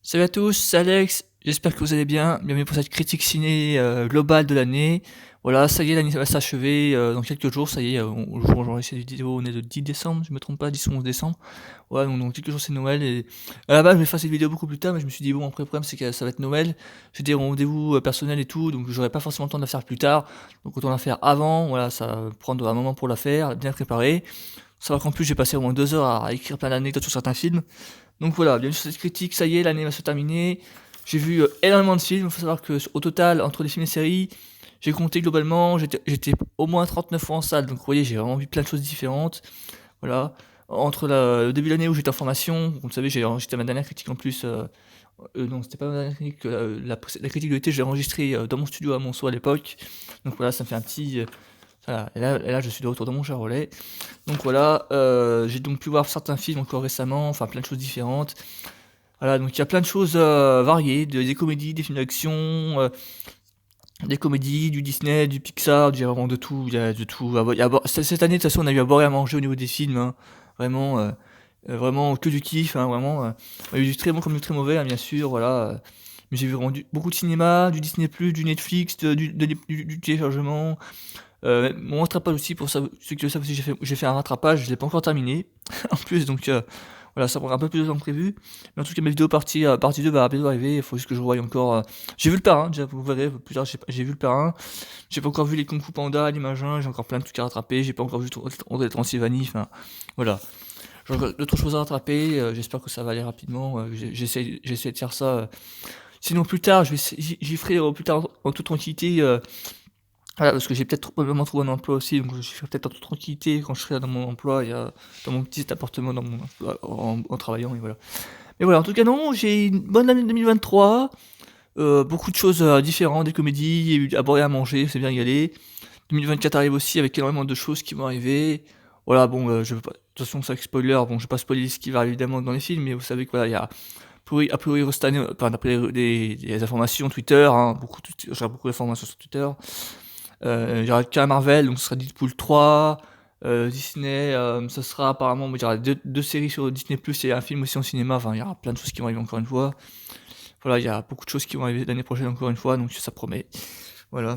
Salut à tous, c'est Alex, j'espère que vous allez bien. Bienvenue pour cette critique ciné globale de l'année. Voilà, ça y est, l'année va s'achever dans quelques jours. Ça y est, au jour où j'enregistre cette vidéo, on est le 10 décembre, je me trompe pas, 10 ou 11 décembre. Ouais, donc dans quelques jours c'est Noël. Et à la base, je vais faire cette vidéo beaucoup plus tard, mais je me suis dit, bon, après, le problème c'est que ça va être Noël. J'ai des rendez-vous personnels et tout, donc j'aurai pas forcément le temps de la faire plus tard. Donc autant la faire avant, voilà, ça va prendre un moment pour la faire, bien préparer. Savoir qu'en plus, j'ai passé au moins 2 heures à écrire plein d'anecdotes sur certains films. Donc voilà, bienvenue sur cette critique, ça y est, l'année va se terminer. J'ai vu énormément de films, il faut savoir que au total, entre les films et séries, j'ai compté globalement, j'étais au moins 39 fois en salle, donc vous voyez, j'ai vraiment vu plein de choses différentes. Voilà. Entre le début de l'année où j'étais en formation, vous le savez, j'ai enregistré ma dernière critique en plus. Non, c'était pas ma dernière critique, la critique de l'été, j'ai enregistré dans mon studio à Monceau à l'époque. Donc voilà, ça me fait un petit. Voilà. Et là, je suis de retour dans mon Charolais. Donc voilà, j'ai donc pu voir certains films encore récemment, enfin plein de choses différentes. Voilà, donc il y a plein de choses variées, des comédies, des films d'action, des comédies, du Disney, du Pixar, il y a vraiment de tout, il y a de tout. Cette année, de toute façon, on a eu à boire et à manger au niveau des films, hein. Vraiment, vraiment que du kiff, hein, vraiment. Il y a eu du très bon comme du très mauvais, hein, bien sûr, voilà. Mais j'ai vu vraiment beaucoup de cinéma, du Disney+, du Netflix, du téléchargement. Mon rattrapage aussi, pour ça, ceux qui le savent aussi, j'ai fait un rattrapage, je l'ai pas encore terminé, en plus, donc voilà, ça prendra un peu plus de temps que prévu. Mais en tout cas, ma vidéo partie 2 va bientôt arriver, il faut juste que je revoie encore. J'ai vu le parrain, déjà, vous verrez, plus tard, j'ai vu le parrain. J'ai pas encore vu les Kung Fu Panda, les machins, j'ai encore plein de trucs à rattraper, j'ai pas encore vu Hotel Transylvanie, enfin, voilà. J'ai encore d'autres choses à rattraper, j'espère que ça va aller rapidement, j'essaie de faire ça. Sinon, plus tard, j'y ferai plus tard en toute tranquillité. Voilà, parce que j'ai peut-être probablement trouvé un emploi aussi, donc je ferai peut-être en toute tranquillité quand je serai dans mon emploi, dans mon petit appartement, dans mon emploi, en travaillant, et voilà. Mais voilà, en tout cas, non, j'ai une bonne année 2023, beaucoup de choses différentes, des comédies, il y a eu à boire et à manger, c'est bien y aller. 2024 arrive aussi avec énormément de choses qui vont arriver. Voilà, bon, je veux pas, attention, ça avec spoiler, bon, je vais pas spoiler ce qui va arriver évidemment dans les films, mais vous savez que voilà, il y a a priori cette année, enfin, d'après des informations Twitter, hein, j'ai beaucoup d'informations sur Twitter. Il y aura qu'un Marvel, donc ce sera Deadpool 3. Disney, ce sera apparemment, il y aura deux séries sur Disney+, et un film aussi en cinéma. Enfin, il y aura plein de choses qui vont arriver encore une fois. Voilà, il y a beaucoup de choses qui vont arriver l'année prochaine encore une fois, donc ça promet. Voilà.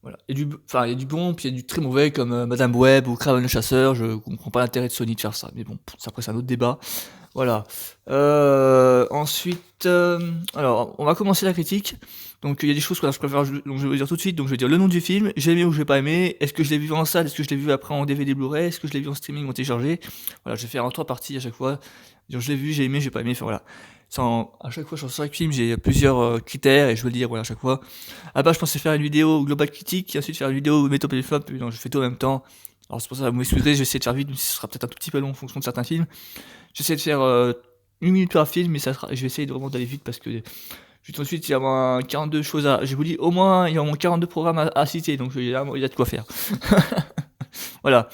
Voilà. Enfin, il y a du bon, puis il y a du très mauvais, comme Madame Web ou Kraven le chasseur. Je comprends pas l'intérêt de Sony de faire ça, mais bon, après c'est un autre débat. Voilà. Ensuite, alors, on va commencer la critique. Donc, il y a des choses que je préfère, donc je vais dire tout de suite. Donc, je vais dire le nom du film, j'ai aimé ou j'ai pas aimé. Est-ce que je l'ai vu en salle, est-ce que je l'ai vu après en DVD Blu-ray, est-ce que je l'ai vu en streaming ou téléchargé. Voilà, je vais faire en 3 parties à chaque fois. Donc, je l'ai vu, j'ai aimé, j'ai pas aimé. Enfin, voilà. À chaque fois, sur chaque film, j'ai plusieurs critères et je vais le dire, voilà, à chaque fois. Ah bah, je pensais faire une vidéo globale critique et ensuite faire une vidéo mes top et les flops. Non, je fais tout en même temps. Alors, c'est pour ça, vous m'excuserez, je vais essayer de faire vite, mais ce sera peut-être un tout petit peu long en fonction de certains films. J'essaie de faire 1 minute par film, mais je vais essayer de vraiment d'aller vite parce que juste ensuite, il y a au moins 42 choses à. Je vous dis, au moins, il y a au moins 42 programmes à citer, donc il y a de quoi faire. Voilà.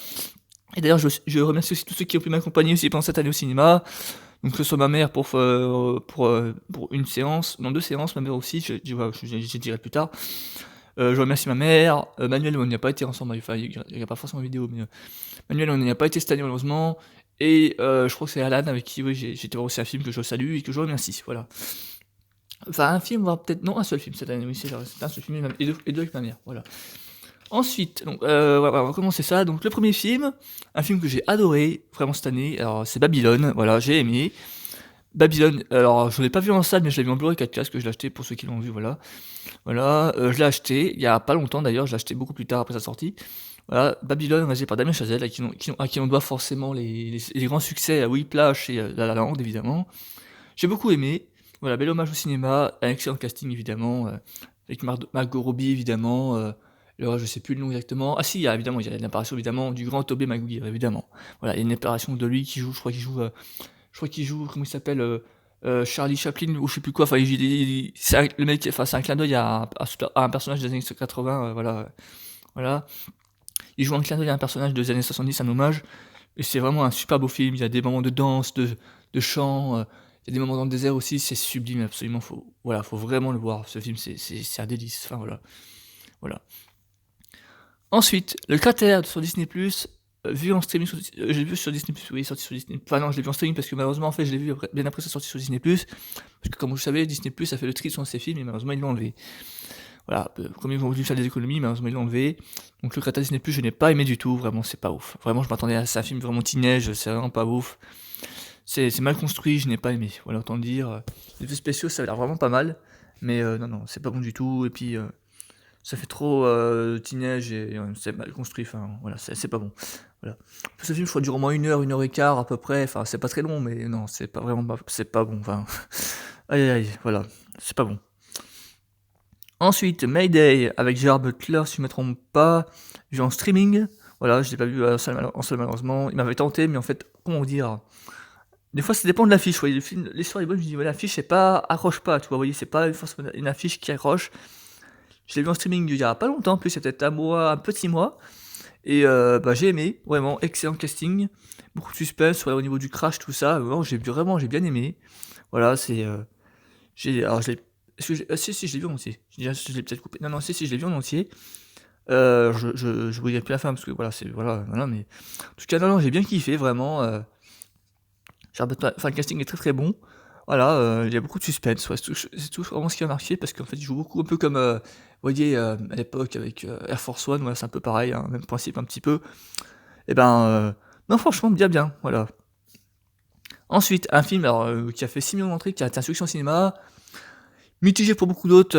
Et d'ailleurs, je remercie aussi tous ceux qui ont pu m'accompagner aussi pendant cette année au cinéma. Donc, que ce soit ma mère pour une séance, non, 2 séances, ma mère aussi, je dirai plus tard. Je remercie ma mère, Manuel, on n'y a pas été ensemble, enfin, il n'y a pas forcément une vidéo, mais Manuel, on n'y a pas été cette année malheureusement. Et je crois que c'est Alan avec qui j'ai été voir aussi un film que je salue et que je remercie. Voilà. Enfin, un film, voire peut-être. Non, un seul film cette année, oui, c'est un seul film et deux avec ma mère. Voilà. Ensuite, donc, voilà, on va commencer ça. Donc, le premier film, un film que j'ai adoré vraiment cette année, alors c'est Babylone. Voilà, j'ai aimé. Babylone, alors je l'ai pas vu en salle, mais je l'ai vu en Blu-ray 4K, que je l'ai acheté pour ceux qui l'ont vu, voilà. Voilà, je l'ai acheté il y a pas longtemps d'ailleurs, je l'ai acheté beaucoup plus tard après sa sortie. Voilà, Babylone, réalisé par Damien Chazelle, à qui on doit forcément les grands succès à Whiplash et La La Land, évidemment. J'ai beaucoup aimé. Voilà, bel hommage au cinéma, un excellent casting, évidemment, avec Margot Robbie, évidemment. Je sais plus le nom exactement. Ah si, évidemment, il y a l'apparition, évidemment, du grand Tobey Maguire, évidemment. Voilà, il y a une apparition de lui qui joue, je crois qu'il joue, comment il s'appelle, Charlie Chaplin, ou je sais plus quoi. Enfin, le mec, enfin, c'est un clin d'œil à un personnage des années 80, voilà. Voilà. Il joue un clin d'œil à un personnage des années 70, un hommage. Et c'est vraiment un super beau film. Il y a des moments de danse, de chant. Il y a des moments dans le désert aussi. C'est sublime, absolument. Faut vraiment le voir. Ce film, c'est un délice. Enfin, voilà. Voilà. Ensuite, Le Cratère sur Disney+. vu en streaming sur je l'ai vu sur Disney+, oui, sorti sur Disney. Enfin non, je l'ai vu en streaming parce que malheureusement, en fait, je l'ai vu après bien après sa sortie sur Disney+, parce que comme vous le savez, Disney+ a fait le tri sur ses films et malheureusement, ils l'ont enlevé. Voilà, comme ils ont voulu faire des économies, malheureusement, ils l'ont enlevé. Donc le Crata Disney+, je n'ai pas aimé du tout, vraiment, c'est pas ouf. Vraiment, je m'attendais à ça, un film vraiment teenage, c'est vraiment pas ouf. C'est mal construit, je n'ai pas aimé, voilà, autant le dire. Les effets spéciaux, ça a l'air vraiment pas mal, mais non, non, c'est pas bon du tout et puis, ça fait trop, teenage et c'est mal construit, enfin voilà, c'est pas bon. Voilà. Ce film, je crois, dure au moins 1 heure et quart à peu près, enfin c'est pas très long, mais non, c'est pas vraiment pas c'est pas bon, enfin aïe, aïe, aïe, voilà, c'est pas bon. Ensuite, Mayday avec Gerard Butler, si je me trompe pas, vu en streaming. Voilà, je l'ai pas vu en salle malheureusement. Il m'avait tenté, mais en fait, comment dire? Des fois, ça dépend de l'affiche. Vous voyez, le film, l'histoire est bonne, je me dis, ouais, l'affiche, c'est pas, accroche pas, tu vois, vous voyez, c'est pas forcément une affiche qui accroche. Je l'ai vu en streaming il y a pas longtemps, en plus, c'est peut-être un mois, un petit mois. Et bah, j'ai aimé, vraiment, excellent casting. Beaucoup de suspense, voilà, au niveau du crash, tout ça. Vraiment, j'ai bien aimé. Voilà, alors, je l'ai. Est-ce que si, si, je l'ai vu en entier. Je l'ai peut-être coupé. Non, non, si, si, je l'ai vu en entier. Je vous dirai plus la fin parce que voilà, voilà, mais en tout cas, non, non, j'ai bien kiffé, vraiment. Enfin, le casting est très très bon. Voilà, il y a beaucoup de suspense, ouais, c'est tout vraiment ce qui a marqué parce qu'en fait, il joue beaucoup un peu comme, vous voyez, à l'époque avec, Air Force One, voilà, c'est un peu pareil, hein, même principe un petit peu. Et ben, non franchement bien, bien, voilà. Ensuite, un film alors, qui a fait 6 millions d'entrées, qui a été un succès au cinéma, mitigé pour beaucoup d'autres,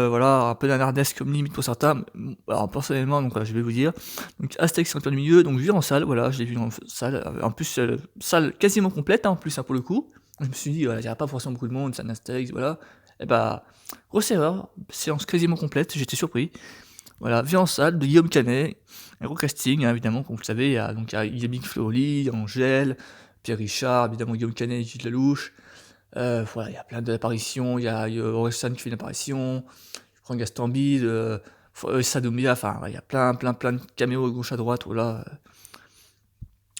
voilà, un peu nanardesque comme limite pour certains. Alors personnellement, donc voilà, je vais vous dire. Donc Astérix Centaure du Milieu, donc vu en salle, voilà, je l'ai vu en salle, en plus, salle quasiment complète, hein, en plus, hein, pour le coup. Je me suis dit, voilà, il y aura pas forcément beaucoup de monde, c'est un Astérix, voilà. Et bah, grosse erreur, séance quasiment complète, j'étais surpris. Voilà, vu en salle, de Guillaume Canet, un gros casting, hein, évidemment, comme vous le savez, il y a Big Flo Oli, Angèle, Pierre Richard, évidemment Guillaume Canet et Gilles Lelouch. Voilà, il y a plein d'apparitions, il y a Orelsan qui fait une apparition, Franck Gastambide, Sadomia, enfin, ouais, il y a plein de caméos à gauche à droite, voilà.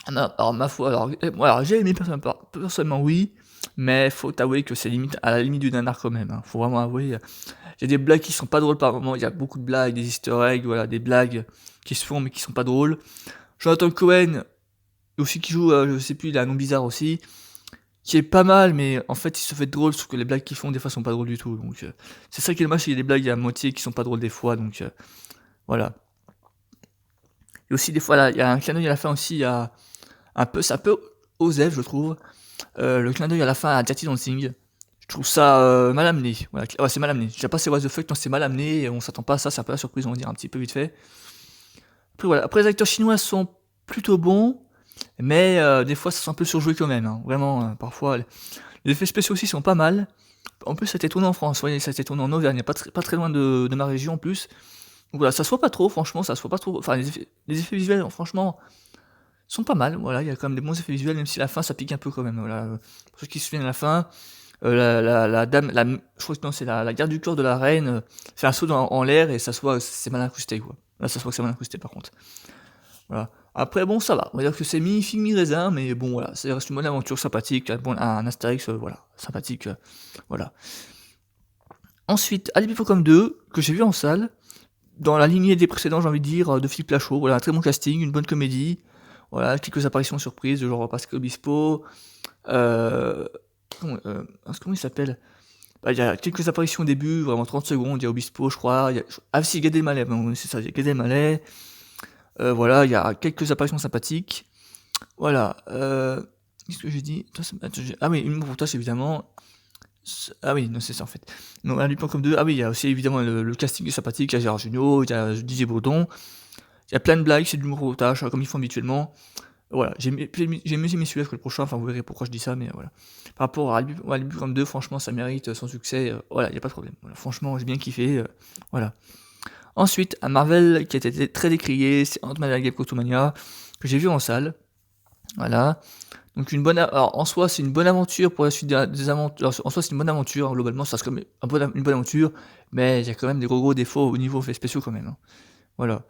Alors, ma foi, alors j'ai aimé personnellement, oui, mais faut avouer que c'est limite, à la limite du nanar quand même, hein. Faut vraiment avouer, il y a des blagues qui sont pas drôles par moment, il y a beaucoup de blagues, des easter eggs, voilà, des blagues qui se font mais qui sont pas drôles. Jonathan Cohen, aussi qui joue, je sais plus, il a un nom bizarre aussi, qui est pas mal, mais en fait, il se fait drôle, sauf que les blagues qu'ils font, des fois, sont pas drôles du tout. Donc, c'est ça qui est dommage, c'est qu'il y a des blagues à moitié qui sont pas drôles des fois, donc voilà. Et aussi, des fois, là, il y a un clin d'œil à la fin aussi, il y a c'est un peu osé, je trouve. Le clin d'œil à la fin à Dirty Dancing. Je trouve ça mal amené. Voilà, ouais, c'est mal amené. J'ai pas c'est what the fuck, non, c'est mal amené, et on s'attend pas à ça, c'est un peu la surprise, on va dire, un petit peu vite fait. Après, voilà. Après, les acteurs chinois sont plutôt bons, mais des fois, ça sont un peu surjoué quand même, hein. Vraiment, parfois, les effets spéciaux aussi sont pas mal. En plus, ça a été tourné en France, ouais, ça a été tourné en Auvergne, pas très loin de ma région en plus. Donc voilà, ça se voit pas trop, franchement, ça se voit pas trop. Enfin, les effets visuels, franchement, sont pas mal. Voilà, il y a quand même des bons effets visuels, même si la fin, ça pique un peu quand même. Voilà. Pour ceux qui se souviennent à la fin, la dame, je crois que non, c'est la garde du corps de la reine, fait un saut en l'air et ça se voit, c'est mal incrusté, quoi. Là, ça se voit que c'est mal incrusté par contre. Voilà. Après, bon, ça va. On va dire que c'est mi-figue, mi-raisin, mais bon, voilà. Ça reste une bonne aventure sympathique, un Astérix, voilà, sympathique, voilà. Ensuite, Alibi comme 2, que j'ai vu en salle, dans la lignée des précédents, j'ai envie de dire, de Philippe Lachaud. Voilà, un très bon casting, une bonne comédie. Voilà, quelques apparitions surprises, de genre Pascal Obispo. Euh, comment il s'appelle? Bah, il y a quelques apparitions au début, vraiment 30 secondes. Il y a Obispo, je crois. Ah, si, Gad Elmaleh, bon, c'est ça, il y a Gad Elmaleh. Voilà, il y a quelques apparitions sympathiques. Voilà. Qu'est-ce que j'ai dit? Ah oui, Humour pour Tâche, évidemment. Ah oui, non, c'est ça en fait. Non, un Lupin comme 2. Ah oui, il y a aussi évidemment le casting est sympathique. Il y a Gérard Jugnot, il y a Didier Bourdon. Il y a plein de blagues, c'est de l'humour pour Tâche, comme ils font habituellement. Voilà, j'ai mieux aimé celui-là que le prochain. Enfin, vous verrez pourquoi je dis ça, mais voilà. Par rapport à Alibi comme 2, franchement, ça mérite son succès. Voilà, il n'y a pas de problème. Voilà, franchement, j'ai bien kiffé. Voilà. Ensuite, un Marvel qui a été très décrié, c'est Ant-Man et la Guêpe Quantumania, que j'ai vu en salle. Voilà. Donc alors en soi c'est une bonne aventure pour la suite des aventures. En soi c'est une bonne aventure, globalement ça reste comme une bonne aventure, mais il y a quand même des gros défauts au niveau effets spéciaux quand même, hein. Voilà.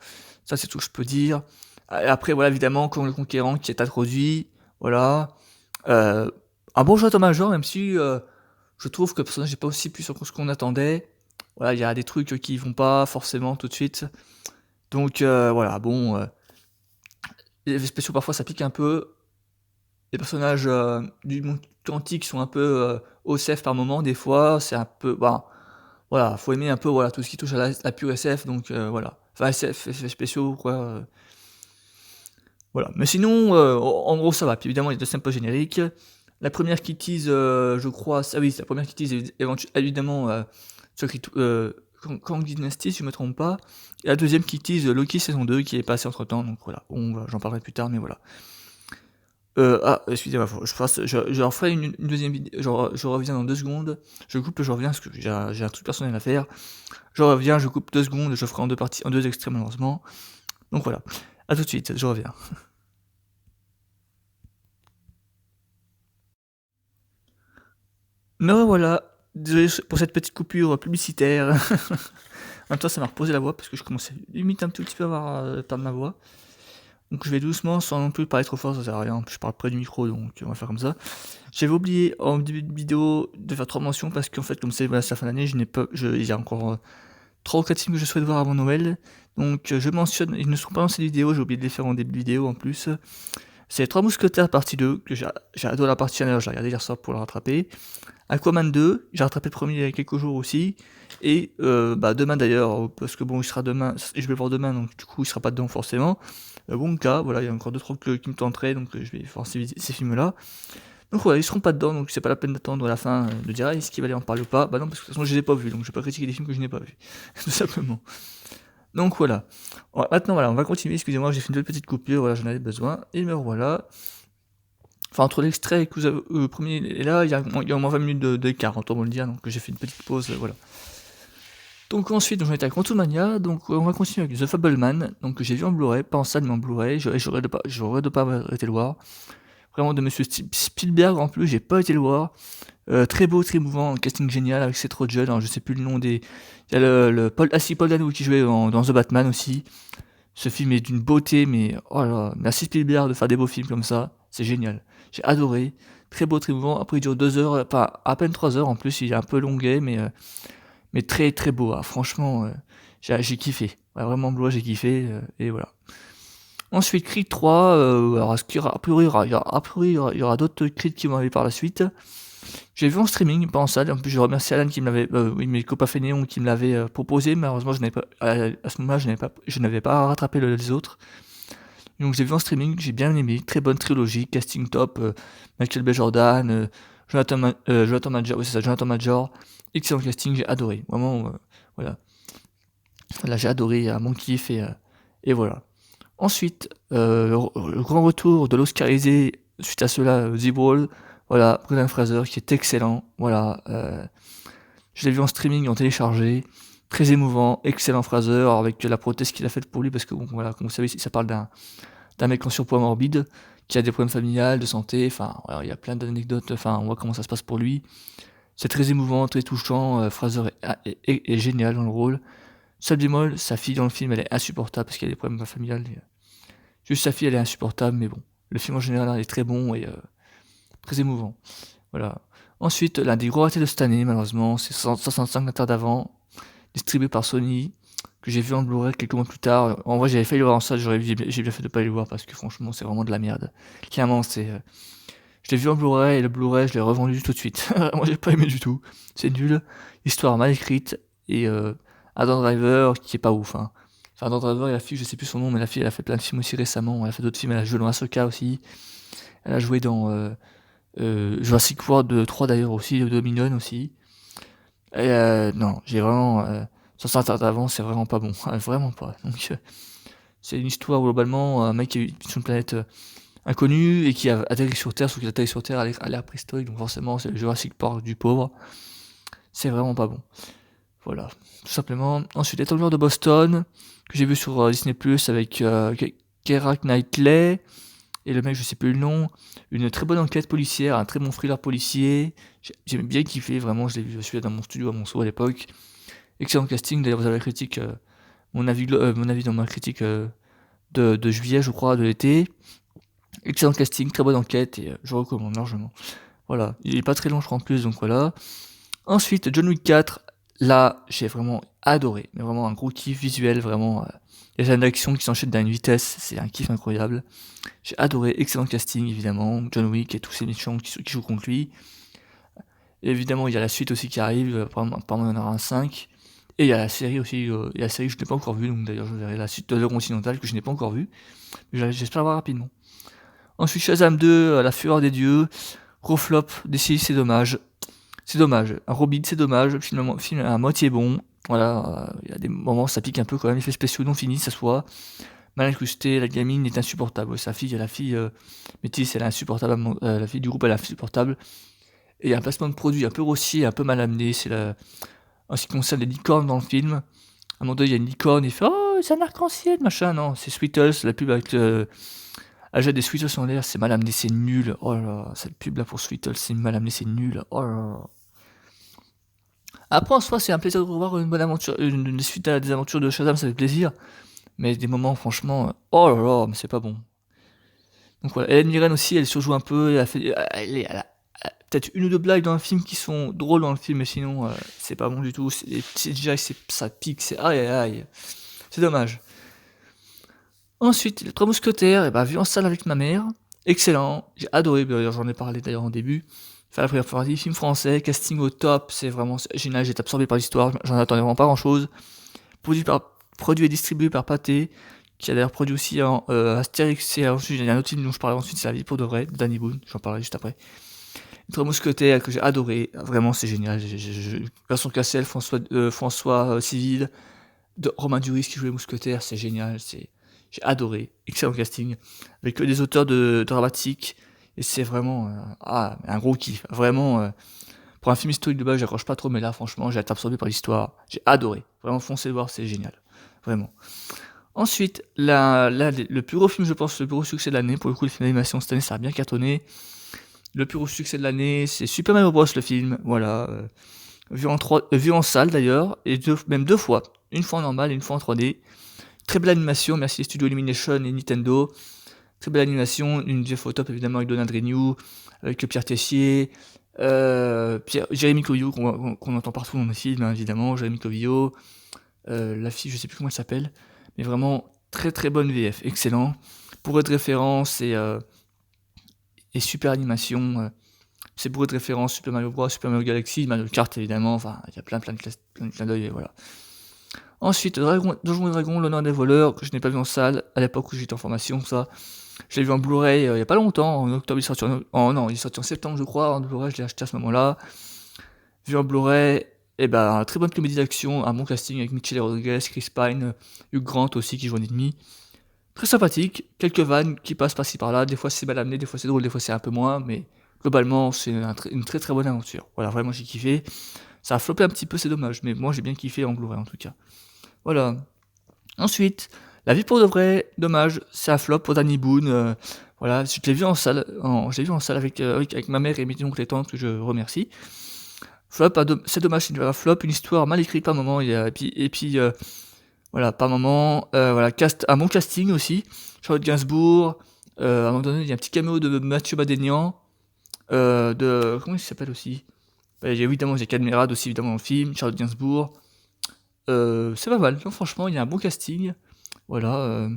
Ça c'est tout que je peux dire. Après voilà évidemment comme le Conquérant qui est introduit, voilà. Un bon jeu à major, même si je trouve que le personnage n'est pas aussi puissant que ce qu'on attendait. Voilà, il y a des trucs qui vont pas forcément tout de suite. Donc voilà, bon. les effets spéciaux parfois ça pique un peu. Les personnages, du monde quantique sont un peu, OSF par moment des fois, c'est un peu bah, voilà, faut aimer un peu, voilà, tout ce qui touche à la pure SF donc voilà. Enfin SF, effets spéciaux quoi, voilà. Mais sinon, en gros ça va. Puis évidemment il y a 2 scènes post-génériques. La première qui tease, je crois ah oui, c'est la première qui tease évidemment, Secret Kang Dynasty si je me trompe pas. Et la deuxième qui tease Loki saison 2 qui est passée entre temps donc voilà. Bon, j'en parlerai plus tard mais voilà. Excusez-moi, faut je referai une deuxième vidéo, je reviens dans 2 secondes. Je coupe, je reviens parce que j'ai un truc personnel à faire. Je reviens, je coupe 2 secondes, je ferai en 2 parties, en 2 extraits malheureusement. Donc voilà, à tout de suite, je reviens. Me revoilà, désolé pour cette petite coupure publicitaire. En même temps, ça m'a reposé la voix parce que je commençais limite un tout petit peu à avoir, perdre ma voix. Donc je vais doucement sans non plus parler trop fort, ça sert à rien, je parle près du micro donc on va faire comme ça. J'avais oublié en début de vidéo de faire 3 mentions parce qu'en fait comme c'est voilà, c'est la fin d'année, il y a encore 3 ou 4 films que je souhaite voir avant Noël. Donc je mentionne, ils ne sont pas dans cette vidéo, j'ai oublié de les faire en début de vidéo en plus. C'est 3 Mousquetaires partie 2, que j'ai adoré la partie 1, d'ailleurs j'ai regardé hier soir pour le rattraper. Aquaman 2, j'ai rattrapé le premier il y a quelques jours aussi. Et demain d'ailleurs, parce que bon il sera demain, je vais le voir demain donc du coup il sera pas dedans forcément. Wonka, voilà, il y a encore 2-3 qui me tenteraient, donc je vais voir ces films-là. Donc voilà, ils seront pas dedans, donc c'est pas la peine d'attendre la fin de dire est-ce qu'il va aller en parler ou pas. Bah non, parce que de toute façon je les ai pas vus, donc je vais pas critiquer des films que je n'ai pas vus, tout simplement. Donc voilà. Maintenant voilà, on va continuer, excusez-moi, j'ai fait une petite coupure, voilà, j'en avais besoin, et me revoilà. Enfin, entre l'extrait que vous avez, premier et là, il y a au moins 20 minutes d'écart, autant vous le dire, donc j'ai fait une petite pause, voilà. Donc ensuite, j'en étais à Quantumania, donc on va continuer avec The Fableman, donc que j'ai vu en Blu-ray, pas en salle mais en Blu-ray, j'aurais de pas avoir été le voir. Vraiment de monsieur Spielberg en plus, j'ai pas été le voir. Très beau, très mouvant, un casting génial avec Seth Rogen, alors je sais plus le nom des... Il y a Paul Dano qui jouait dans The Batman aussi. Ce film est d'une beauté, mais oh là là, merci Spielberg de faire des beaux films comme ça, c'est génial. J'ai adoré, très beau, très mouvant, après il dure 2 heures, pas à peine 3 heures en plus, il est un peu longuet, mais très très beau, ah, franchement, j'ai kiffé. Ouais, vraiment Blois, j'ai kiffé, et voilà. Ensuite, Creed 3, alors est-ce qu'il y aura, a priori, il y aura d'autres Creed qui vont arriver par la suite. J'ai vu en streaming, pas en salle, en plus je remercie Alan qui me l'avait, oui, mes copains fainéants qui me l'avait proposé, malheureusement je n'avais pas, à ce moment-là, je n'avais pas rattrapé les autres. Donc j'ai vu en streaming, j'ai bien aimé, très bonne trilogie, casting top, Michael B. Jordan, Jonathan Major, oui c'est ça, Jonathan Major, excellent casting, j'ai adoré, vraiment, voilà. Là j'ai adoré, mon kiff, et voilà. Ensuite, le grand retour de l'Oscarisé suite à cela, The Wall, voilà, Brendan Fraser qui est excellent, voilà, je l'ai vu en streaming, en téléchargé, très émouvant, excellent Fraser, avec la prothèse qu'il a faite pour lui, parce que bon, voilà, comme vous savez, ça parle d'un mec en surpoids morbide, qui a des problèmes familiales, de santé, enfin, voilà, il y a plein d'anecdotes, enfin, on voit comment ça se passe pour lui. C'est très émouvant, très touchant, Fraser est génial dans le rôle. Seul bémol, sa fille dans le film, elle est insupportable, parce qu'elle a des problèmes familiales. Juste sa fille, elle est insupportable, mais bon. Le film en général est très bon et très émouvant. Voilà. Ensuite, l'un des gros ratés de cette année, malheureusement, c'est 65 la Terre d'avant, distribué par Sony, que j'ai vu en Blu-ray quelques mois plus tard. En vrai, j'avais failli le voir en salle, j'ai bien fait de pas aller le voir parce que franchement, c'est vraiment de la merde. Clairement, je l'ai vu en Blu-ray et le Blu-ray, je l'ai revendu tout de suite. Moi, j'ai pas aimé du tout. C'est nul. Histoire mal écrite et Adam Driver qui est pas ouf. Hein. Enfin, Adam Driver et la fille, je sais plus son nom, mais la fille, elle a fait plein de films aussi récemment. Elle a fait d'autres films. Elle a joué dans Ahsoka aussi. Elle a joué dans Jurassic World 3 d'ailleurs aussi, Dominion aussi. Et non, j'ai vraiment... sans s'attarder avant, c'est vraiment pas bon. Vraiment pas. Donc, c'est une histoire où, globalement, un mec qui est sur une planète inconnue et qui a atterri sur Terre, sauf qu'il atterrit sur Terre à l'ère préhistorique, donc forcément, c'est le Jurassic Park du pauvre. C'est vraiment pas bon. Voilà, tout simplement. Ensuite, Les Templiers de Boston, que j'ai vu sur Disney+, avec Keira Knightley, et le mec, je sais plus le nom, une très bonne enquête policière, un très bon thriller policier, j'ai bien kiffé, vraiment, je l'ai vu, je suis dans mon studio à Monceau à l'époque, excellent casting, d'ailleurs vous avez la critique, mon avis dans ma critique de juillet, je crois, de l'été, excellent casting, très bonne enquête, et je recommande largement. Voilà, il est pas très long, je crois, en plus, donc voilà. Ensuite, John Wick 4, là, j'ai vraiment adoré, mais vraiment un gros kiff visuel, vraiment, les scènes d'action qui s'enchaînent à une vitesse, c'est un kiff incroyable. J'ai adoré, excellent casting évidemment, John Wick et tous ces méchants qui jouent contre lui. Et évidemment, il y a la suite aussi qui arrive, apparemment il y en aura un 5. Et il y a la série aussi, il y a la série que je n'ai pas encore vue, donc d'ailleurs je verrai la suite de l'Euro Continental que je n'ai pas encore vue. Mais j'espère la voir rapidement. Ensuite Shazam 2, La Fureur des Dieux, gros flop, DC, c'est dommage. C'est dommage. Un Robin, c'est dommage. Finalement, film à moitié bon. Voilà, il y a des moments ça pique un peu quand même. Effets spéciaux non finis, ça se voit. Mal incrusté, la gamine est insupportable. Sa fille, la fille métisse, elle est insupportable. La fille du groupe, elle est insupportable. Et il y a un placement de produit un peu grossier, un peu mal amené. En ce qui concerne les licornes dans le film. À un moment donné, il y a une licorne, il fait oh, c'est un arc-en-ciel, machin. Non, c'est Sweetles, la pub avec le. Elle jette des Sweetles en l'air, c'est mal amené, c'est nul. Oh là là, cette pub là pour Sweetles, c'est mal amené, c'est nul. Oh là là. Après, en soi, c'est un plaisir de revoir une bonne aventure, une suite à des aventures de Shazam, ça fait plaisir. Mais des moments, franchement, oh là là, mais c'est pas bon. Donc voilà, Hélène Mirren aussi, elle surjoue un peu, elle a peut-être une ou deux blagues dans le film qui sont drôles dans le film, mais sinon, c'est pas bon du tout. Déjà, ça pique, c'est aïe aïe aïe. C'est dommage. Ensuite, Les Trois Mousquetaires, et bah, vu en salle avec ma mère, excellent, j'ai adoré, d'ailleurs j'en ai parlé d'ailleurs en début. Enfin, la première partie, film français, casting au top, c'est vraiment génial, j'ai été absorbé par l'histoire, j'en attendais vraiment pas grand chose. Produit et distribué par Pathé, qui a d'ailleurs produit aussi Astérix, et ensuite il y a un autre film dont je parlerai ensuite, c'est La vie pour de vrai, de Danny Boone, j'en parlerai juste après. Les Trois Mousquetaires, que j'ai adoré, vraiment c'est génial, Vincent Cassel, François Civil, Romain Duris qui joue les mousquetaires, c'est génial, j'ai adoré, excellent casting, avec des auteurs de dramatiques, et c'est vraiment un gros kiff, vraiment, pour un film historique de base, j'accroche pas trop, mais là, franchement, j'ai été absorbé par l'histoire, j'ai adoré, vraiment, foncez le voir, c'est génial, vraiment. Ensuite, le plus gros film, je pense, le plus gros succès de l'année, pour le coup, le film d'animation cette année, ça a bien cartonné, le plus gros succès de l'année, c'est Super Mario Bros, le film, voilà, vu en salle d'ailleurs, et même deux fois, une fois en normal et une fois en 3D. Très belle animation, merci les studios Illumination et Nintendo. Très belle animation, une VF au top évidemment avec Donald Renew, avec Pierre Tessier, Jérémy Covillo qu'on entend partout dans les films hein, évidemment, Jérémy Covillo, la fille je sais plus comment elle s'appelle, mais vraiment très très bonne VF, excellent. Bourré de références et super animation. C'est bourré de références, Super Mario Bros, Super Mario Galaxy, Mario Kart évidemment, enfin il y a plein de clins d'œil et voilà. Ensuite, Donjons et Dragons, l'honneur des voleurs, que je n'ai pas vu en salle, à l'époque où j'étais en formation, ça. Je l'ai vu en Blu-ray il y a pas longtemps, en octobre, il est sorti non, il est sorti en septembre, je crois, en Blu-ray, je l'ai acheté à ce moment-là. Vu en Blu-ray, et ben, très bonne comédie d'action, un bon casting avec Michelle Rodriguez, Chris Pine, Hugh Grant aussi, qui joue en ennemi. Très sympathique, quelques vannes qui passent par-ci par-là, des fois c'est mal amené, des fois c'est drôle, des fois c'est un peu moins, mais globalement, c'est une très très bonne aventure. Voilà, vraiment j'ai kiffé. Ça a floppé un petit peu, c'est dommage, mais moi j'ai bien kiffé en Blu-ray en tout cas. Voilà. Ensuite, La vie pour de vrai, dommage, c'est un flop pour Danny Boone. Voilà, je l'ai vu en salle, avec ma mère et mes oncles et tantes que je remercie. Flop, c'est dommage, c'est un flop, une histoire mal écrite par moment, et puis voilà, par moment, voilà, un bon casting aussi. Charlotte Gainsbourg, à un moment donné, il y a un petit caméo de Mathieu Badénian, comment il s'appelle aussi évidemment, j'ai Cadmerade aussi évidemment dans le film, Charlotte Gainsbourg. C'est pas mal, non, franchement, il y a un bon casting. Voilà.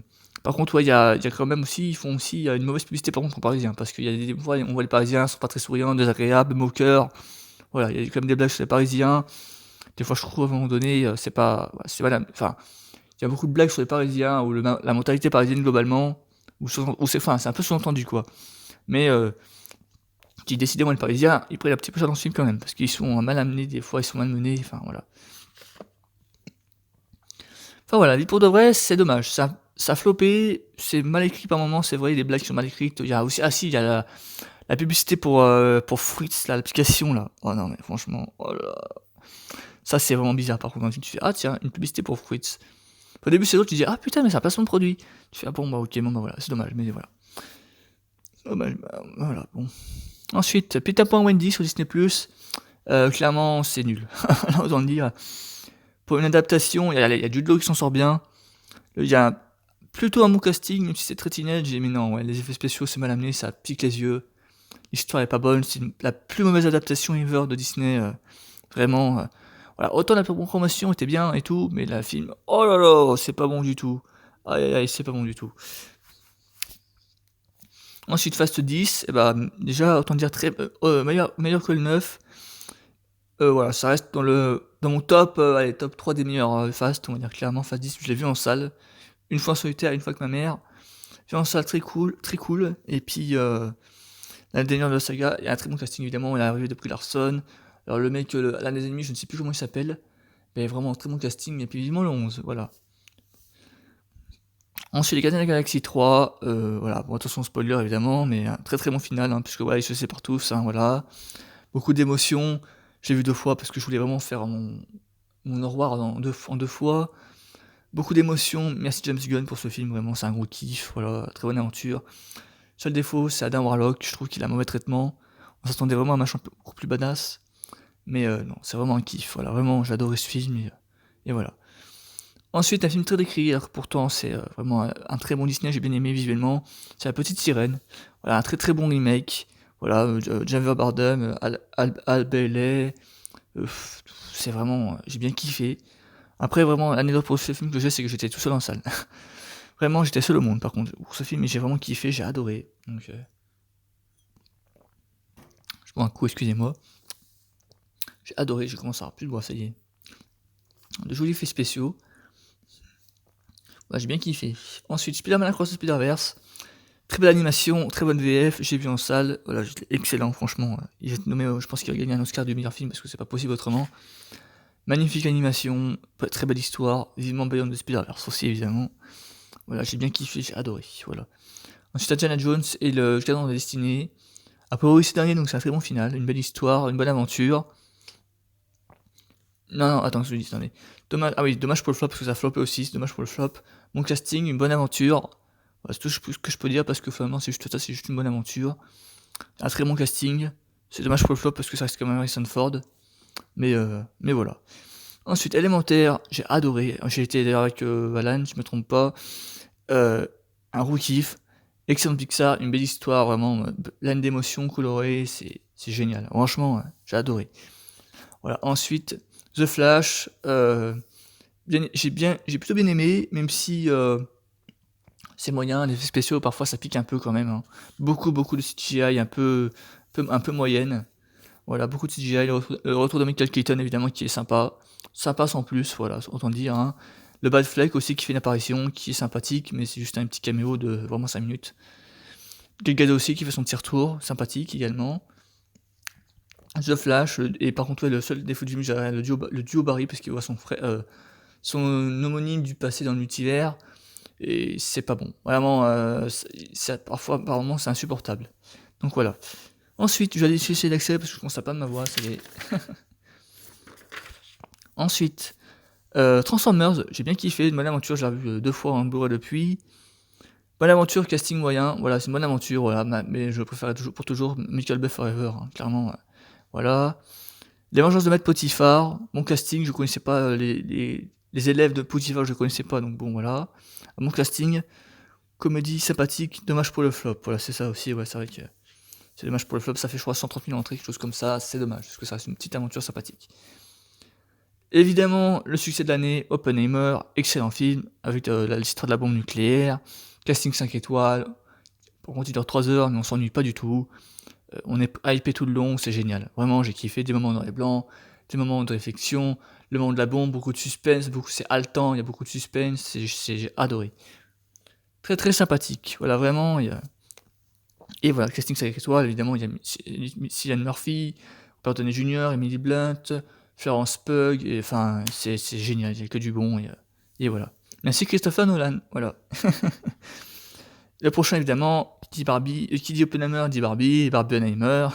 Par contre, ouais, il y a quand même aussi, ils font aussi une mauvaise publicité par contre aux Parisiens, parce qu'il y a des fois, on voit les Parisiens, ils sont pas très souriants, désagréables, moqueurs. Voilà, il y a quand même des blagues sur les Parisiens. Des fois, je trouve à un moment donné, c'est pas, c'est voilà, enfin, il y a beaucoup de blagues sur les Parisiens ou la mentalité parisienne globalement, ou c'est un peu sous-entendu quoi. Mais qui décidément les Parisiens, ils prennent un petit peu ça dans ce film quand même, parce qu'ils sont mal amenés, des fois ils sont mal menés, enfin voilà. Enfin voilà, pour de vrai, c'est dommage. Ça a floppé, c'est mal écrit par moments, c'est vrai, les blagues sont mal écrites. Il y a aussi, il y a la publicité pour Fruits, là, l'application là. Oh non, mais franchement, oh là. Ça c'est vraiment bizarre par contre. Quand tu fais, ah tiens, une publicité pour Fruits. Au début, c'est l'autre, tu dis, ah putain, mais c'est un placement de produit. Tu fais, ah bon, bah ok, bon, bah voilà, c'est dommage, mais voilà. Dommage, bah, voilà, bon. Ensuite, Peter Pan Wendy sur Disney+. Clairement, c'est nul. Alors, autant le dire. Pour une adaptation, il y a Jude Law qui s'en sort bien. Il y a plutôt un bon casting, même si c'est très teenage, mais non, ouais, les effets spéciaux c'est mal amené, ça pique les yeux. L'histoire est pas bonne, c'est la plus mauvaise adaptation ever de Disney, vraiment. Voilà, autant la promotion était bien et tout, mais le film, oh là là, c'est pas bon du tout. Aïe aïe aïe, c'est pas bon du tout. Ensuite, Fast 10, et bah, déjà, autant dire meilleur que le 9. Voilà, ça reste dans mon top, allez, top 3 des meilleurs Fast, on va dire clairement. Fast 10, je l'ai vu en salle, une fois en solitaire, une fois avec ma mère. Vu en salle, très cool, très cool. Et puis, la dernière de la saga, il y a un très bon casting évidemment, il est arrivé de Brie Larson. Alors le mec, l'un des ennemis, je ne sais plus comment il s'appelle, mais vraiment un très bon casting, et puis vivement le 11, voilà. Ensuite, les Gardiens de la Galaxie 3, voilà, bon, attention spoiler évidemment, mais un très très bon final, hein, puisque voilà, il se sait par tous, hein, voilà. Beaucoup d'émotions, j'ai vu 2 fois parce que je voulais vraiment faire mon au revoir en 2 fois. Beaucoup d'émotions, merci James Gunn pour ce film, vraiment c'est un gros kiff, voilà, très bonne aventure. Seul défaut, c'est Adam Warlock, je trouve qu'il a un mauvais traitement. On s'attendait vraiment à un machin beaucoup plus badass, mais non, c'est vraiment un kiff, voilà, vraiment j'ai adoré ce film, et voilà. Ensuite, un film très décrit, alors que pourtant c'est vraiment un très bon Disney, j'ai bien aimé visuellement. C'est La Petite Sirène. Voilà, un très très bon remake. Voilà, Javier Bardem, Al Bailey. C'est vraiment, j'ai bien kiffé. Après, vraiment, l'anecdote pour ce film que j'ai, c'est que j'étais tout seul en salle. Vraiment, j'étais seul au monde par contre pour ce film, et j'ai vraiment kiffé, j'ai adoré. Donc, je prends un coup, excusez-moi. J'ai adoré, j'ai commencé à avoir plus de bois, ça y est. De jolis effets spéciaux. Ouais, j'ai bien kiffé. Ensuite, Spider-Man Across the Spider-Verse. Très belle animation, très bonne VF, j'ai vu en salle. Voilà, excellent, franchement. Il est nommé, je pense qu'il va gagner un Oscar du meilleur film parce que c'est pas possible autrement. Magnifique animation, très belle histoire. Vivement Beyond the Spider-Verse aussi, évidemment. Voilà, j'ai bien kiffé, j'ai adoré. Voilà. Ensuite, Indiana Jones et le Jardin de la Destinée. Après, oui, c'est dernier, donc c'est un très bon final. Une belle histoire, une bonne aventure. Non, attends, je dis, attendez. Dommage, ah oui, dommage pour le flop parce que ça a floppé aussi, c'est dommage pour le flop. Bon casting, une bonne aventure. Voilà, c'est tout ce que je peux dire parce que finalement c'est juste ça, c'est juste une bonne aventure. Un très bon casting. C'est dommage pour le flop parce que ça reste quand même Harrison Ford. Mais voilà. Ensuite, Élémentaire, j'ai adoré. J'ai été d'ailleurs avec Alan, je me trompe pas. Un gros kiff. Excellent Pixar, une belle histoire, vraiment pleine d'émotions colorées, c'est génial. Franchement, j'ai adoré. Voilà. Ensuite, The Flash, j'ai plutôt bien aimé, même si c'est moyen, les effets spéciaux parfois ça pique un peu quand même, hein. Beaucoup de CGI un peu moyenne. Voilà, beaucoup de CGI, le retour de Michael Keaton évidemment qui est sympa sans plus, voilà, autant dire, hein. Le Bad Fleck aussi qui fait une apparition, qui est sympathique, mais c'est juste un petit caméo de vraiment 5 minutes. Gal Gadot aussi qui fait son petit retour, sympathique également. The Flash, et par contre, ouais, le seul défaut du film, j'aurais le duo Barry, parce qu'il voit son frère, son homonyme du passé dans le multivers, et c'est pas bon. Vraiment, parfois, par moments, c'est insupportable. Donc voilà. Ensuite, je vais aller essayer d'accès, parce que je commence à pas de ma voix, ça y est. Ensuite, Transformers, j'ai bien kiffé, une bonne aventure, je l'ai vu 2 fois en Blu-ray depuis. Bonne aventure, casting moyen, voilà, c'est une bonne aventure, voilà, mais je préfère pour toujours Michael Bay Forever, hein, clairement, voilà. Les Vengeances de Maître Potiphar, mon casting, je connaissais pas les élèves de Potiphar, je connaissais pas, donc bon, voilà. Mon casting, comédie sympathique, dommage pour le flop, voilà, c'est ça aussi, ouais, c'est vrai que c'est dommage pour le flop, ça fait je crois 130 000 entrées, quelque chose comme ça, c'est dommage, parce que ça reste une petite aventure sympathique. Évidemment, le succès de l'année, Oppenheimer, excellent film, avec l'histoire de la bombe nucléaire, casting 5 étoiles, par contre il dure 3 heures, mais on s'ennuie pas du tout. On est hypé tout le long, c'est génial. Vraiment, j'ai kiffé des moments dans les blancs, des moments de réflexion, le moment de la bombe, beaucoup de suspense, c'est haletant, il y a beaucoup de suspense, j'ai adoré. Très très sympathique, voilà, vraiment. Et voilà, casting 5 étoiles, évidemment, il y a Cillian Murphy, Robert Downey Jr., Emily Blunt, Florence Pugh, et enfin, c'est génial, il n'y a que du bon, et voilà. Merci Christopher Nolan, voilà. Le prochain, évidemment, qui dit Oppenheimer, dit Barbie, Barbenheimer.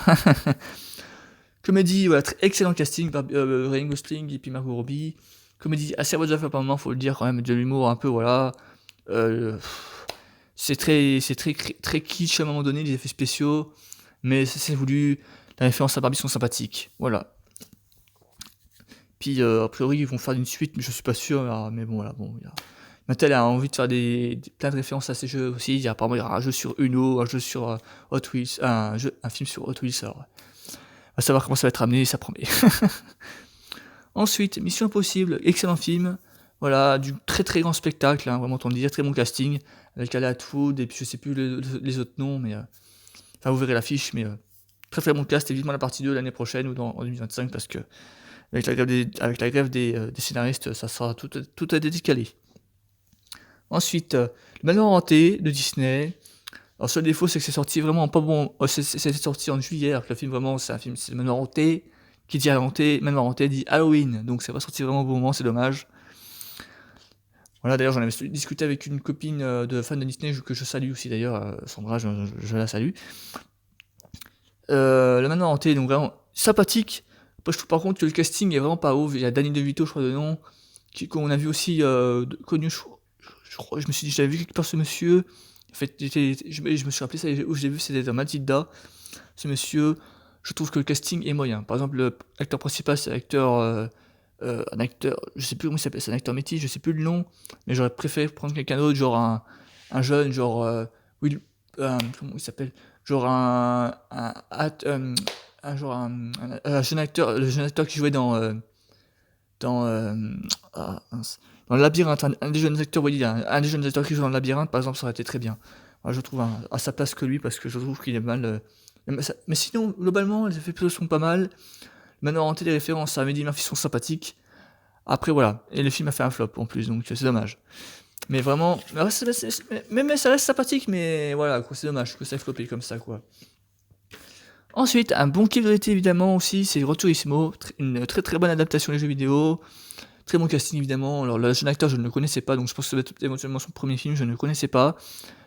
Comédie, voilà, excellent casting, Ryan Gosling et puis Margot Robbie. Comédie assez what the fuck par moment, faut le dire quand même, de l'humour un peu, voilà. C'est très kitsch à un moment donné, les effets spéciaux, mais c'est voulu. Les références à Barbie sont sympathiques, voilà. Puis a priori ils vont faire une suite, mais je suis pas sûr, mais bon voilà, bon. Mattel a envie de faire plein de références à ces jeux aussi. Apparemment, il y aura un jeu sur Uno, un jeu sur Hot Wheels, un film sur Hot Wheels. Alors, on va savoir comment ça va être amené, ça promet. Ensuite, Mission Impossible, excellent film. Voilà, du très très grand spectacle, hein, vraiment, on le dire, très bon casting, avec Alan Atwood, et puis je sais plus les autres noms, mais enfin, vous verrez l'affiche, mais très très bon cast, et vivement la partie 2 l'année prochaine ou en 2025, parce que avec la grève des scénaristes, ça sera tout a été décalé. Ensuite, Le Manoir Hanté de Disney. Alors, seul défaut, c'est que c'est sorti vraiment pas bon. C'est sorti en juillet, alors que le film, vraiment, c'est un film, c'est Le Manoir Hanté. Qui dit hanté, Manoir Hanté dit Halloween. Donc, c'est pas sorti vraiment au bon moment, c'est dommage. Voilà, d'ailleurs, j'en avais discuté avec une copine de fan de Disney que je salue aussi, d'ailleurs, Sandra, je la salue. Le Manoir Hanté, donc vraiment sympathique. Après, je trouve par contre que le casting est vraiment pas ouf. Il y a Danny DeVito, je crois, de nom, qu'on a vu aussi, connu, je crois, je me suis dit, j'avais vu quelque part ce monsieur. En fait, je me suis rappelé ça, où je l'ai vu, c'était dans Matilda. Ce monsieur, je trouve que le casting est moyen. Par exemple, l'acteur principal, c'est un acteur, je sais plus comment il s'appelle, c'est un acteur métis, je sais plus le nom, mais j'aurais préféré prendre quelqu'un d'autre, genre un jeune, genre, comment il s'appelle, genre jeune acteur, le jeune acteur qui jouait dans dans le labyrinthe, un des jeunes acteurs, oui, un des jeunes acteurs qui joue dans le labyrinthe, par exemple, ça aurait été très bien. Moi, je trouve à sa place que lui, parce que je trouve qu'il est mal. Mais sinon, globalement, les effets sont pas mal. Maintenant, en les références à Eddie Murphy sont sympathiques. Après, voilà. Et le film a fait un flop en plus, donc c'est dommage. Mais vraiment, mais ça reste sympathique, mais voilà, quoi, c'est dommage que ça ait floppé comme ça, quoi. Ensuite, un bon kiff de l'été, évidemment, aussi, c'est Gran Turismo, une très très bonne adaptation des jeux vidéo. Très bon casting, évidemment. Alors, le jeune acteur, je ne le connaissais pas, donc je pense que ça va être éventuellement son premier film, je ne le connaissais pas.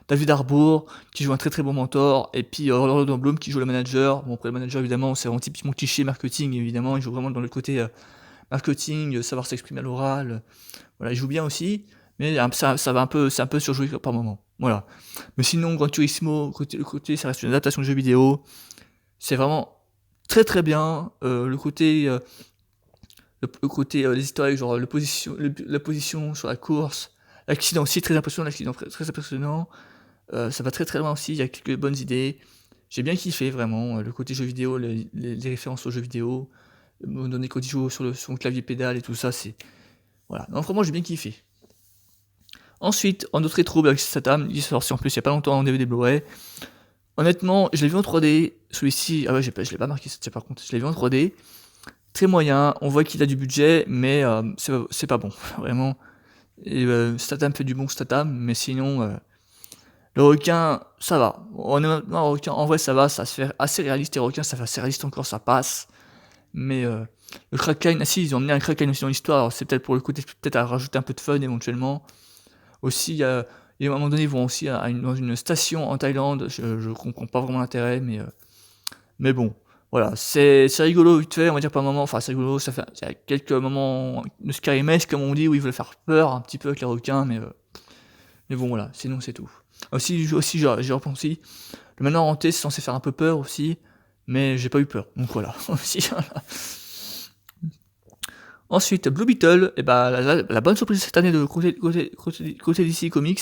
David Harbour, qui joue un très très bon mentor, et puis Orlando Bloom, qui joue le manager. Bon, après, le manager, évidemment, c'est vraiment typiquement cliché marketing, évidemment. Il joue vraiment dans le côté marketing, savoir s'exprimer à l'oral. Voilà, il joue bien aussi, mais ça va c'est un peu surjoué par moment. Voilà. Mais sinon, Gran Turismo, le côté, ça reste une adaptation de jeu vidéo. C'est vraiment très très bien. Le côté les historiques, genre la position sur la course, l'accident aussi très impressionnant, très impressionnant. Ça va très très loin aussi, il y a quelques bonnes idées. J'ai bien kiffé vraiment le côté jeu vidéo, les références aux jeux vidéo, donné quand il joue sur son clavier pédale et tout ça, c'est voilà. Non, vraiment j'ai bien kiffé. Ensuite, en autre rétro avec Satam, il est sorti en plus il y a pas longtemps en DVD Blu-ray. Honnêtement, je l'ai vu en 3D. Celui-ci, ah ouais, je l'ai pas marqué, ça, par contre, je l'ai vu en 3D. Très moyen, on voit qu'il a du budget, mais c'est pas bon, vraiment. Et Statham fait du bon Statham, mais sinon, le requin, ça va. Honnêtement, le requin, en vrai, ça va, ça se fait assez réaliste. Et le requin, ça fait assez réaliste encore, ça passe. Mais le Kraken, si, ils ont emmené un Kraken aussi dans l'histoire, alors c'est peut-être pour le côté, peut-être à rajouter un peu de fun éventuellement. Aussi, il y a un moment donné, ils vont aussi dans une station en Thaïlande, je comprends pas vraiment l'intérêt, mais bon. Voilà, c'est rigolo vite fait, on va dire par moment, enfin c'est rigolo, il y a quelques moments de scarimesque comme on dit, où ils veulent faire peur un petit peu avec les requins, mais bon voilà, sinon c'est tout. Aussi j'ai repensé, le manoir hanté c'est censé faire un peu peur aussi, mais j'ai pas eu peur, donc voilà. Voilà. Ensuite, Blue Beetle, et bah la bonne surprise de cette année de côté DC Comics,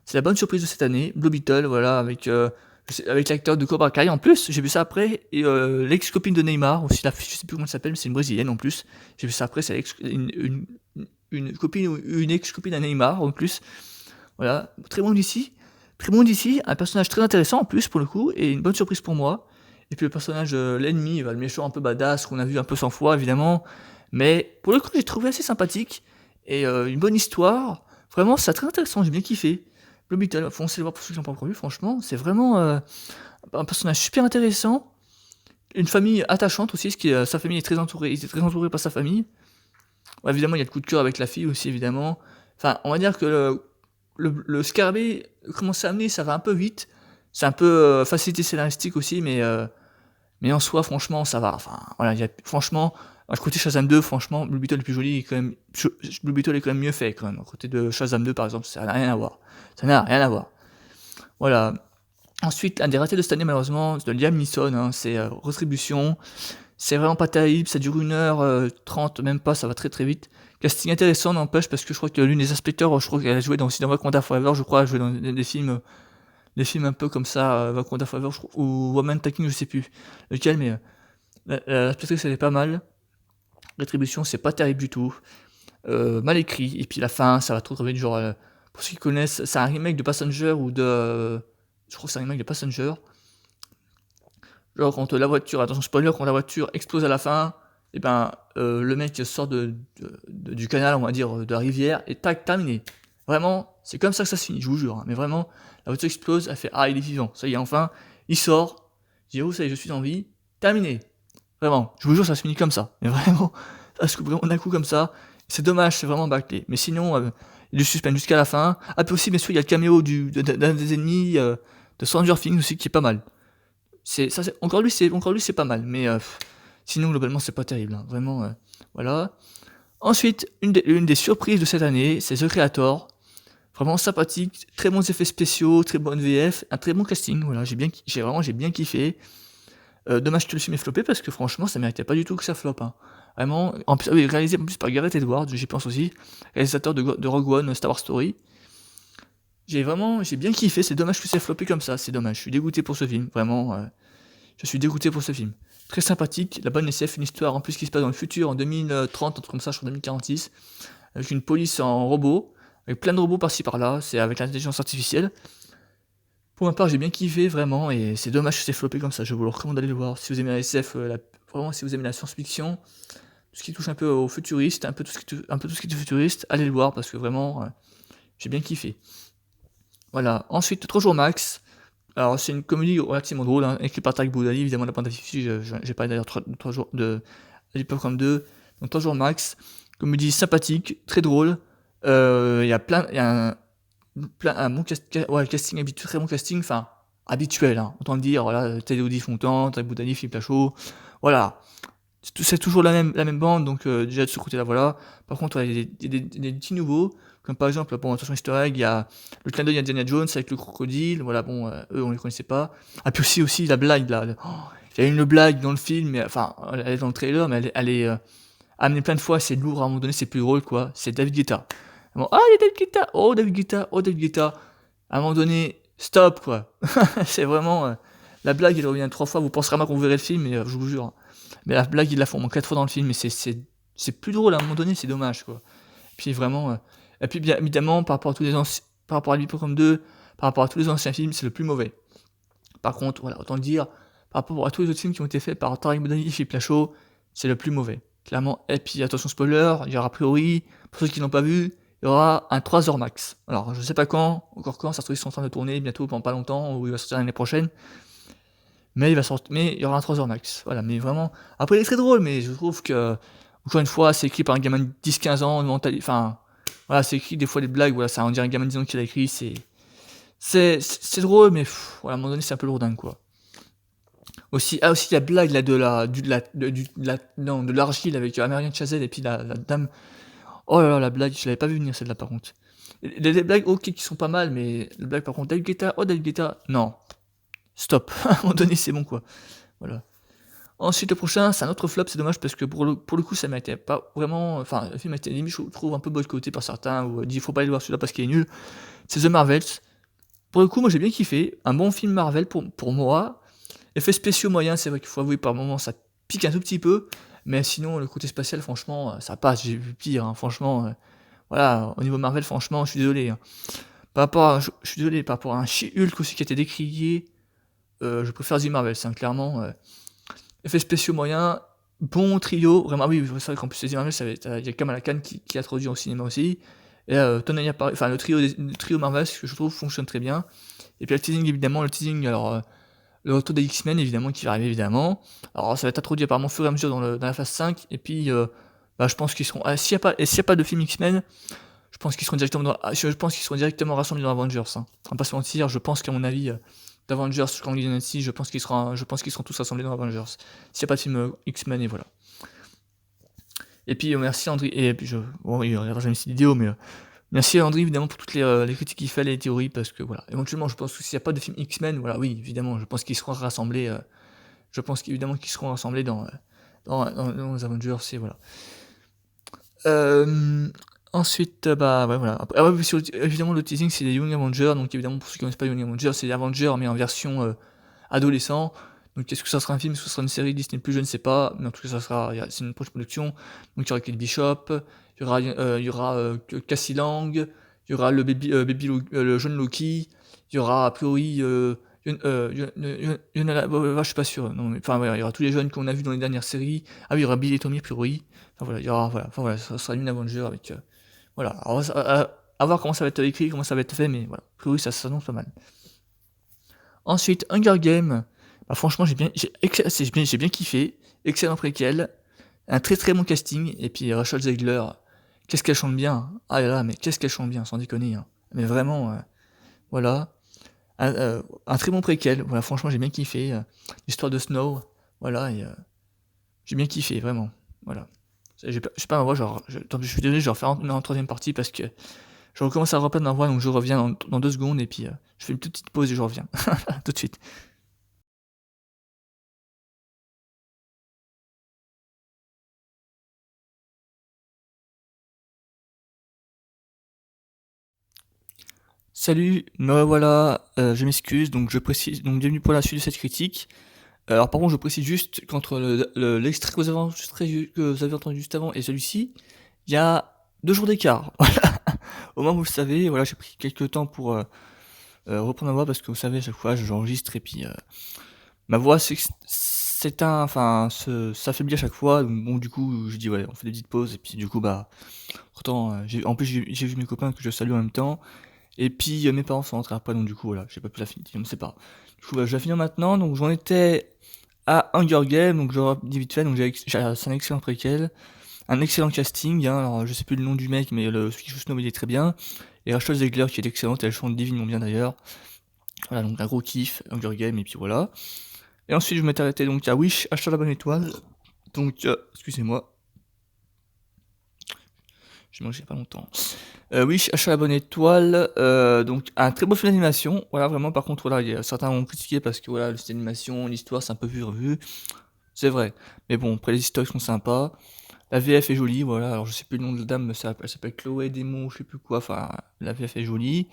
c'est la bonne surprise de cette année, Blue Beetle, voilà, avec l'acteur de Cobra Kai en plus, j'ai vu ça après, et l'ex-copine de Neymar, aussi, je sais plus comment elle s'appelle, mais c'est une brésilienne en plus, j'ai vu ça après, c'est une copine ou une ex-copine à Neymar en plus, voilà, très bon d'ici, un personnage très intéressant en plus pour le coup, et une bonne surprise pour moi, et puis le personnage, l'ennemi, le méchant un peu badass, qu'on a vu un peu 100 fois évidemment, mais pour le coup j'ai trouvé assez sympathique, et une bonne histoire, vraiment c'est très intéressant, j'ai bien kiffé. Blue Beetle, foncez le voir pour ceux qui l'ont pas encore vu, franchement, c'est vraiment un personnage super intéressant, une famille attachante aussi, parce que sa famille est très entourée, il est très entouré par sa famille. Ouais, évidemment, il y a le coup de cœur avec la fille aussi, évidemment. Enfin, on va dire que le scarabée, comment c'est amené, ça va un peu vite. C'est un peu facilité scénaristique aussi, mais en soi, franchement, ça va. Enfin, voilà, franchement, à côté Shazam 2, franchement, Blue Beetle est plus joli, quand même, Blue Beetle est quand même mieux fait, quand même. À côté de Shazam 2, par exemple, ça n'a rien à voir. Ça n'a rien à voir. Voilà. Ensuite, un des ratés de cette année, malheureusement, c'est de Liam Neeson, hein, c'est Retribution. C'est vraiment pas terrible, ça dure 1h30, même pas, ça va très très vite. Casting intéressant, n'empêche, parce que je crois que l'une des inspecteurs, je crois qu'elle a joué aussi dans Wakanda Forever, je crois, elle a joué dans des films un peu comme ça, Wakanda Forever, ou Woman Talking, je sais plus lequel, mais l'inspectrice elle est pas mal. Rétribution, c'est pas terrible du tout, mal écrit, et puis la fin, ça va trop vite, genre, pour ceux qui connaissent, c'est un remake de Passenger ou de je crois que c'est un remake de Passenger. Genre quand la voiture, attention spoiler, quand la voiture explose à la fin, et ben, le mec sort du canal, on va dire, de la rivière, et tac, terminé. Vraiment, c'est comme ça que ça se finit, je vous jure, hein. Mais vraiment, la voiture explose, elle fait: «Ah, il est vivant, ça y est, enfin», il sort, il dit: «Oh, ça y est, je suis en vie», terminé. Vraiment, je vous jure, ça se finit comme ça. Mais vraiment, ça se coupe vraiment d'un coup comme ça. C'est dommage, c'est vraiment bâclé. Mais sinon, il y a du suspense jusqu'à la fin. Ah, puis aussi, bien sûr, il y a le caméo d'un des ennemis de Stranger Things aussi qui est pas mal. Encore lui, c'est pas mal. Mais sinon, globalement, c'est pas terrible, hein. Vraiment, voilà. Ensuite, une des surprises de cette année, c'est The Creator. Vraiment sympathique, très bons effets spéciaux, très bonne VF, un très bon casting. Voilà, j'ai bien kiffé. Dommage que le film ait floppé parce que franchement, ça méritait pas du tout que ça floppe, hein. Vraiment, en plus, oui, réalisé en plus par Gareth Edwards, j'y pense aussi, réalisateur de Rogue One, Star Wars Story. J'ai bien kiffé, c'est dommage que ça ait floppé comme ça, c'est dommage. Je suis dégoûté pour ce film, vraiment, je suis dégoûté pour ce film. Très sympathique, la bonne SF, une histoire en plus qui se passe dans le futur, en 2030, un truc comme ça, je crois 2046, avec une police en robot, avec plein de robots par-ci par-là, c'est avec l'intelligence artificielle. Pour ma part, j'ai bien kiffé, vraiment, et c'est dommage que c'est floppé comme ça. Je vous le recommande d'aller le voir. Si vous aimez la SF, vraiment, si vous aimez la science-fiction, tout ce qui touche un peu au futuriste, un peu tout ce qui est futuriste, allez le voir, parce que vraiment, j'ai bien kiffé. Voilà. Ensuite, 3 jours max. Alors, c'est une comédie relativement drôle, hein, écrite par Tarek Boudali, évidemment, la bande affichée, j'ai parlé d'ailleurs 3 jours de l'époque comme 2. Donc, 3 jours max. Comédie sympathique, très drôle. Il y a un bon casting habituel, très bon casting, enfin, habituel, hein, autant le dire, voilà, Teddy Fontan, Tarek Boudali, Philippe Lachaud, voilà. C'est toujours la même bande, donc déjà de ce côté-là, voilà. Par contre, ouais, il y a des petits nouveaux, comme par exemple, bon, attention easter egg, il y a le clin d'œil à Indiana Jones avec le crocodile, voilà, bon, eux, on les connaissait pas. Ah, puis aussi la blague, là, il y a une blague dans le film, mais, enfin, elle est dans le trailer, mais elle est amenée plein de fois, c'est lourd, à un moment donné, c'est plus drôle, quoi. C'est David Guetta. Bon, ah, il y a David Guetta, oh, David Guetta, oh, David Guetta. À un moment donné, stop, quoi. C'est vraiment, la blague, elle revient 3 fois, vous penserez pas qu'on verrait le film, mais je vous jure. Mais la blague, ils la font au moins 4 fois dans le film, et c'est plus drôle à un moment donné, c'est dommage, quoi. Puis vraiment, et puis bien évidemment, par rapport à l'Hippocampe 2, par rapport à tous les anciens films, c'est le plus mauvais. Par contre, voilà, autant le dire, par rapport à tous les autres films qui ont été faits par Tarek Boudali et Philippe Lachaud, c'est le plus mauvais, clairement. Et puis attention spoiler, il y aura a priori, pour ceux qui l'ont pas vu, il y aura un 3 heures max. Alors je sais pas quand, encore quand, ça se trouve ils sont en train de tourner bientôt, pendant pas longtemps, ou il va sortir l'année prochaine. Mais il y aura un 3 heures max. Voilà, mais vraiment. Après, il est très drôle, mais je trouve que, encore une fois, c'est écrit par un gamin de 10-15 ans, enfin, voilà, c'est écrit des fois des blagues, voilà, ça, on dirait un gamin de 10 ans qui l'a écrit, c'est drôle, mais voilà, à un moment donné, c'est un peu lourdin, quoi. Aussi, la blague, là, de l'argile avec Marianne Chazelle et puis la dame. Oh là là, la blague, je l'avais pas vu venir, celle-là, par contre. Il y a des blagues, ok, qui sont pas mal, mais la blague, par contre, David Guetta, non. Stop. À un moment donné, c'est bon, quoi. Voilà. Ensuite, le prochain, c'est un autre flop, c'est dommage parce que pour le coup, ça méritait pas vraiment. Enfin, le film a été limite, je trouve, un peu boycotté par certains, ou dit faut pas aller voir celui-là parce qu'il est nul. C'est The Marvels. Pour le coup, moi j'ai bien kiffé. Un bon film Marvel pour moi. Effets spéciaux moyens, c'est vrai qu'il faut avouer par moments ça pique un tout petit peu. Mais sinon, le côté spatial, franchement, ça passe. J'ai vu pire, hein, franchement. Voilà, au niveau Marvel, franchement, je suis désolé, hein. Je suis désolé, par rapport à un She-Hulk aussi qui a été décrié, je préfère The Marvels, hein, clairement. Effets spéciaux moyens, bon trio, vraiment, oui, c'est vrai qu'en plus, les Marvel, il y a Kamala Khan qui a traduit au cinéma aussi, et Tonali Paris, enfin, le trio Marvel, que je trouve fonctionne très bien. Et puis le teasing, évidemment, alors, le retour des X-Men, évidemment, qui va arriver, évidemment. Alors, ça va être introduit apparemment au fur et à mesure dans la phase 5, et puis, bah, je pense qu'ils seront, s'il y a pas de film X-Men, je pense qu'ils seront directement rassemblés dans Avengers, hein. On va pas se mentir, je pense qu'à mon avis, d'Avengers, Kang Dynasty, je pense qu'ils seront tous rassemblés dans Avengers. S'il n'y a pas de film X-Men, et voilà. Et puis merci André, et puis bon, il regardera jamais cette vidéo, mais merci à André évidemment pour toutes les critiques qu'il fait, les théories, parce que voilà, éventuellement je pense que s'il n'y a pas de film X-Men, voilà, oui, évidemment, je pense qu'ils seront rassemblés, je pense qu'évidemment qu'ils seront rassemblés dans les Avengers, et voilà. Ensuite, bah ouais, voilà. Après, ouais, évidemment, le teasing, c'est les Young Avengers, donc évidemment, pour ceux qui ne connaissent pas Young Avengers, c'est les Avengers, mais en version adolescent. Donc est-ce que ça sera un film, est-ce que ce sera une série Disney+, je ne sais pas, mais en tout cas ça sera c'est une proche production, donc il y aura Kate Bishop, il y aura, Cassie Lang, il y aura le baby le jeune Loki, il y aura a priori, Yon je suis pas sûr, non mais enfin voilà, il y aura tous les jeunes qu'on a vus dans les dernières séries. Ah oui, il y aura Bill et Tommy a priori, enfin voilà, il y aura voilà, enfin voilà, ça sera une Avenger avec, voilà. Alors à voir comment ça va être écrit, comment ça va être fait, mais voilà, a priori ça s'annonce pas mal. Ensuite, Hunger Games, bah, franchement, j'ai bien kiffé. Excellent préquel, un très très bon casting, et puis Rachel Zegler, qu'est-ce qu'elle chante bien! Ah là là, mais qu'est-ce qu'elle chante bien, sans déconner, hein. Mais vraiment, voilà. Un très bon préquel, voilà, franchement, j'ai bien kiffé. L'histoire de Snow, voilà, et j'ai bien kiffé, vraiment, voilà. J'ai pas ma voix, genre, tant pis, je suis désolé, je vais refaire en troisième partie parce que je recommence à reprendre ma voix, donc je reviens dans 2 secondes, et puis je fais une toute petite pause et je reviens. Tout de suite. Salut, me revoilà, je m'excuse, donc je précise, donc bienvenue pour la suite de cette critique. Alors par contre, je précise juste qu'entre l'extrait que vous avez entendu juste avant et celui-ci, il y a 2 jours d'écart. Voilà. Au moins vous le savez, voilà, j'ai pris quelques temps pour reprendre ma voix parce que vous savez, à chaque fois, j'enregistre et puis ma voix s'affaiblit à chaque fois. Donc bon, du coup, je dis ouais, on fait des petites pauses et puis du coup, bah, pourtant, en plus j'ai vu mes copains que je salue en même temps. Et puis mes parents sont rentrés après, donc du coup voilà, j'ai pas pu la finir, je ne sais pas. Du coup bah, je vais la finir maintenant, donc j'en étais à Hunger Games, donc je dit vite fait, donc c'est un excellent préquel, un excellent casting, hein, alors je sais plus le nom du mec, mais celui qui joue Snow il est très bien, et Rachel Zegler qui est excellente, elle chante divinement bien d'ailleurs, voilà, donc un gros kiff, Hunger Games, et puis voilà. Et ensuite je m'étais arrêté donc à Wish, Achetez la bonne étoile, donc excusez-moi, j'ai mangé il y a pas longtemps. Oui, Achat la bonne étoile, donc un très beau film d'animation, voilà vraiment par contre voilà, certains ont critiqué parce que voilà, le style d'animation, l'histoire c'est un peu vu revu, c'est vrai. Mais bon, après les histoires sont sympas, la VF est jolie, voilà, alors je sais plus le nom de la dame, mais elle s'appelle Chloé Démon, je sais plus quoi, enfin la VF est jolie.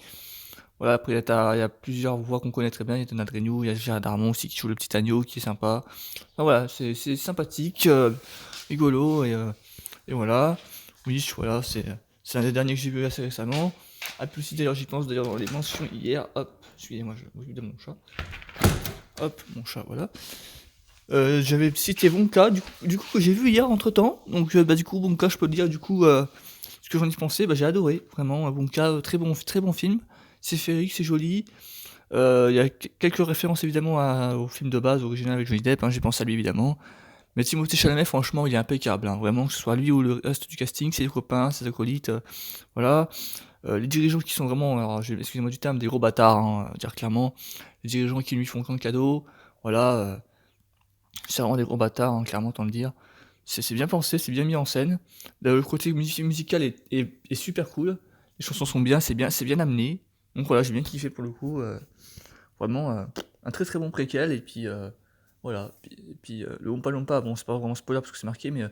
Voilà, après il y a plusieurs voix qu'on connaît très bien, il y a Donald Renew, il y a Gérard Darmon aussi qui joue le petit agneau qui est sympa. Enfin, voilà, c'est sympathique, rigolo et voilà. Oui, voilà, c'est un des derniers que j'ai vu assez récemment. A plus si d'ailleurs j'y pense d'ailleurs dans les mentions hier. Hop, excusez-moi, je m'occupe de mon chat. Hop, mon chat, voilà. J'avais cité Wonka, du coup que j'ai vu hier entre temps. Donc bah du coup Wonka, je peux te dire du coup ce que j'en ai pensé. Bah j'ai adoré, vraiment. Wonka, très bon film. C'est féerique, c'est joli. Il y a quelques références évidemment au film de base original avec Johnny Depp. Hein, j'ai pensé à lui évidemment. Mais Timothée Chalamet, franchement, il est impeccable, hein, vraiment, que ce soit lui ou le reste du casting, ses copains, ses acolytes, voilà. Les dirigeants qui sont vraiment, alors excusez-moi du terme, des gros bâtards, hein, dire clairement. Les dirigeants qui lui font qu'un cadeau, voilà. C'est vraiment des gros bâtards, hein, clairement, tant le dire. C'est bien pensé, c'est bien mis en scène. Le côté musical est super cool. Les chansons sont bien, c'est bien amené. Donc voilà, j'ai bien kiffé pour le coup. Vraiment, un très très bon préquel. Et puis voilà. Et puis le Oompa Loompa, bon, c'est pas vraiment spoiler parce que c'est marqué, mais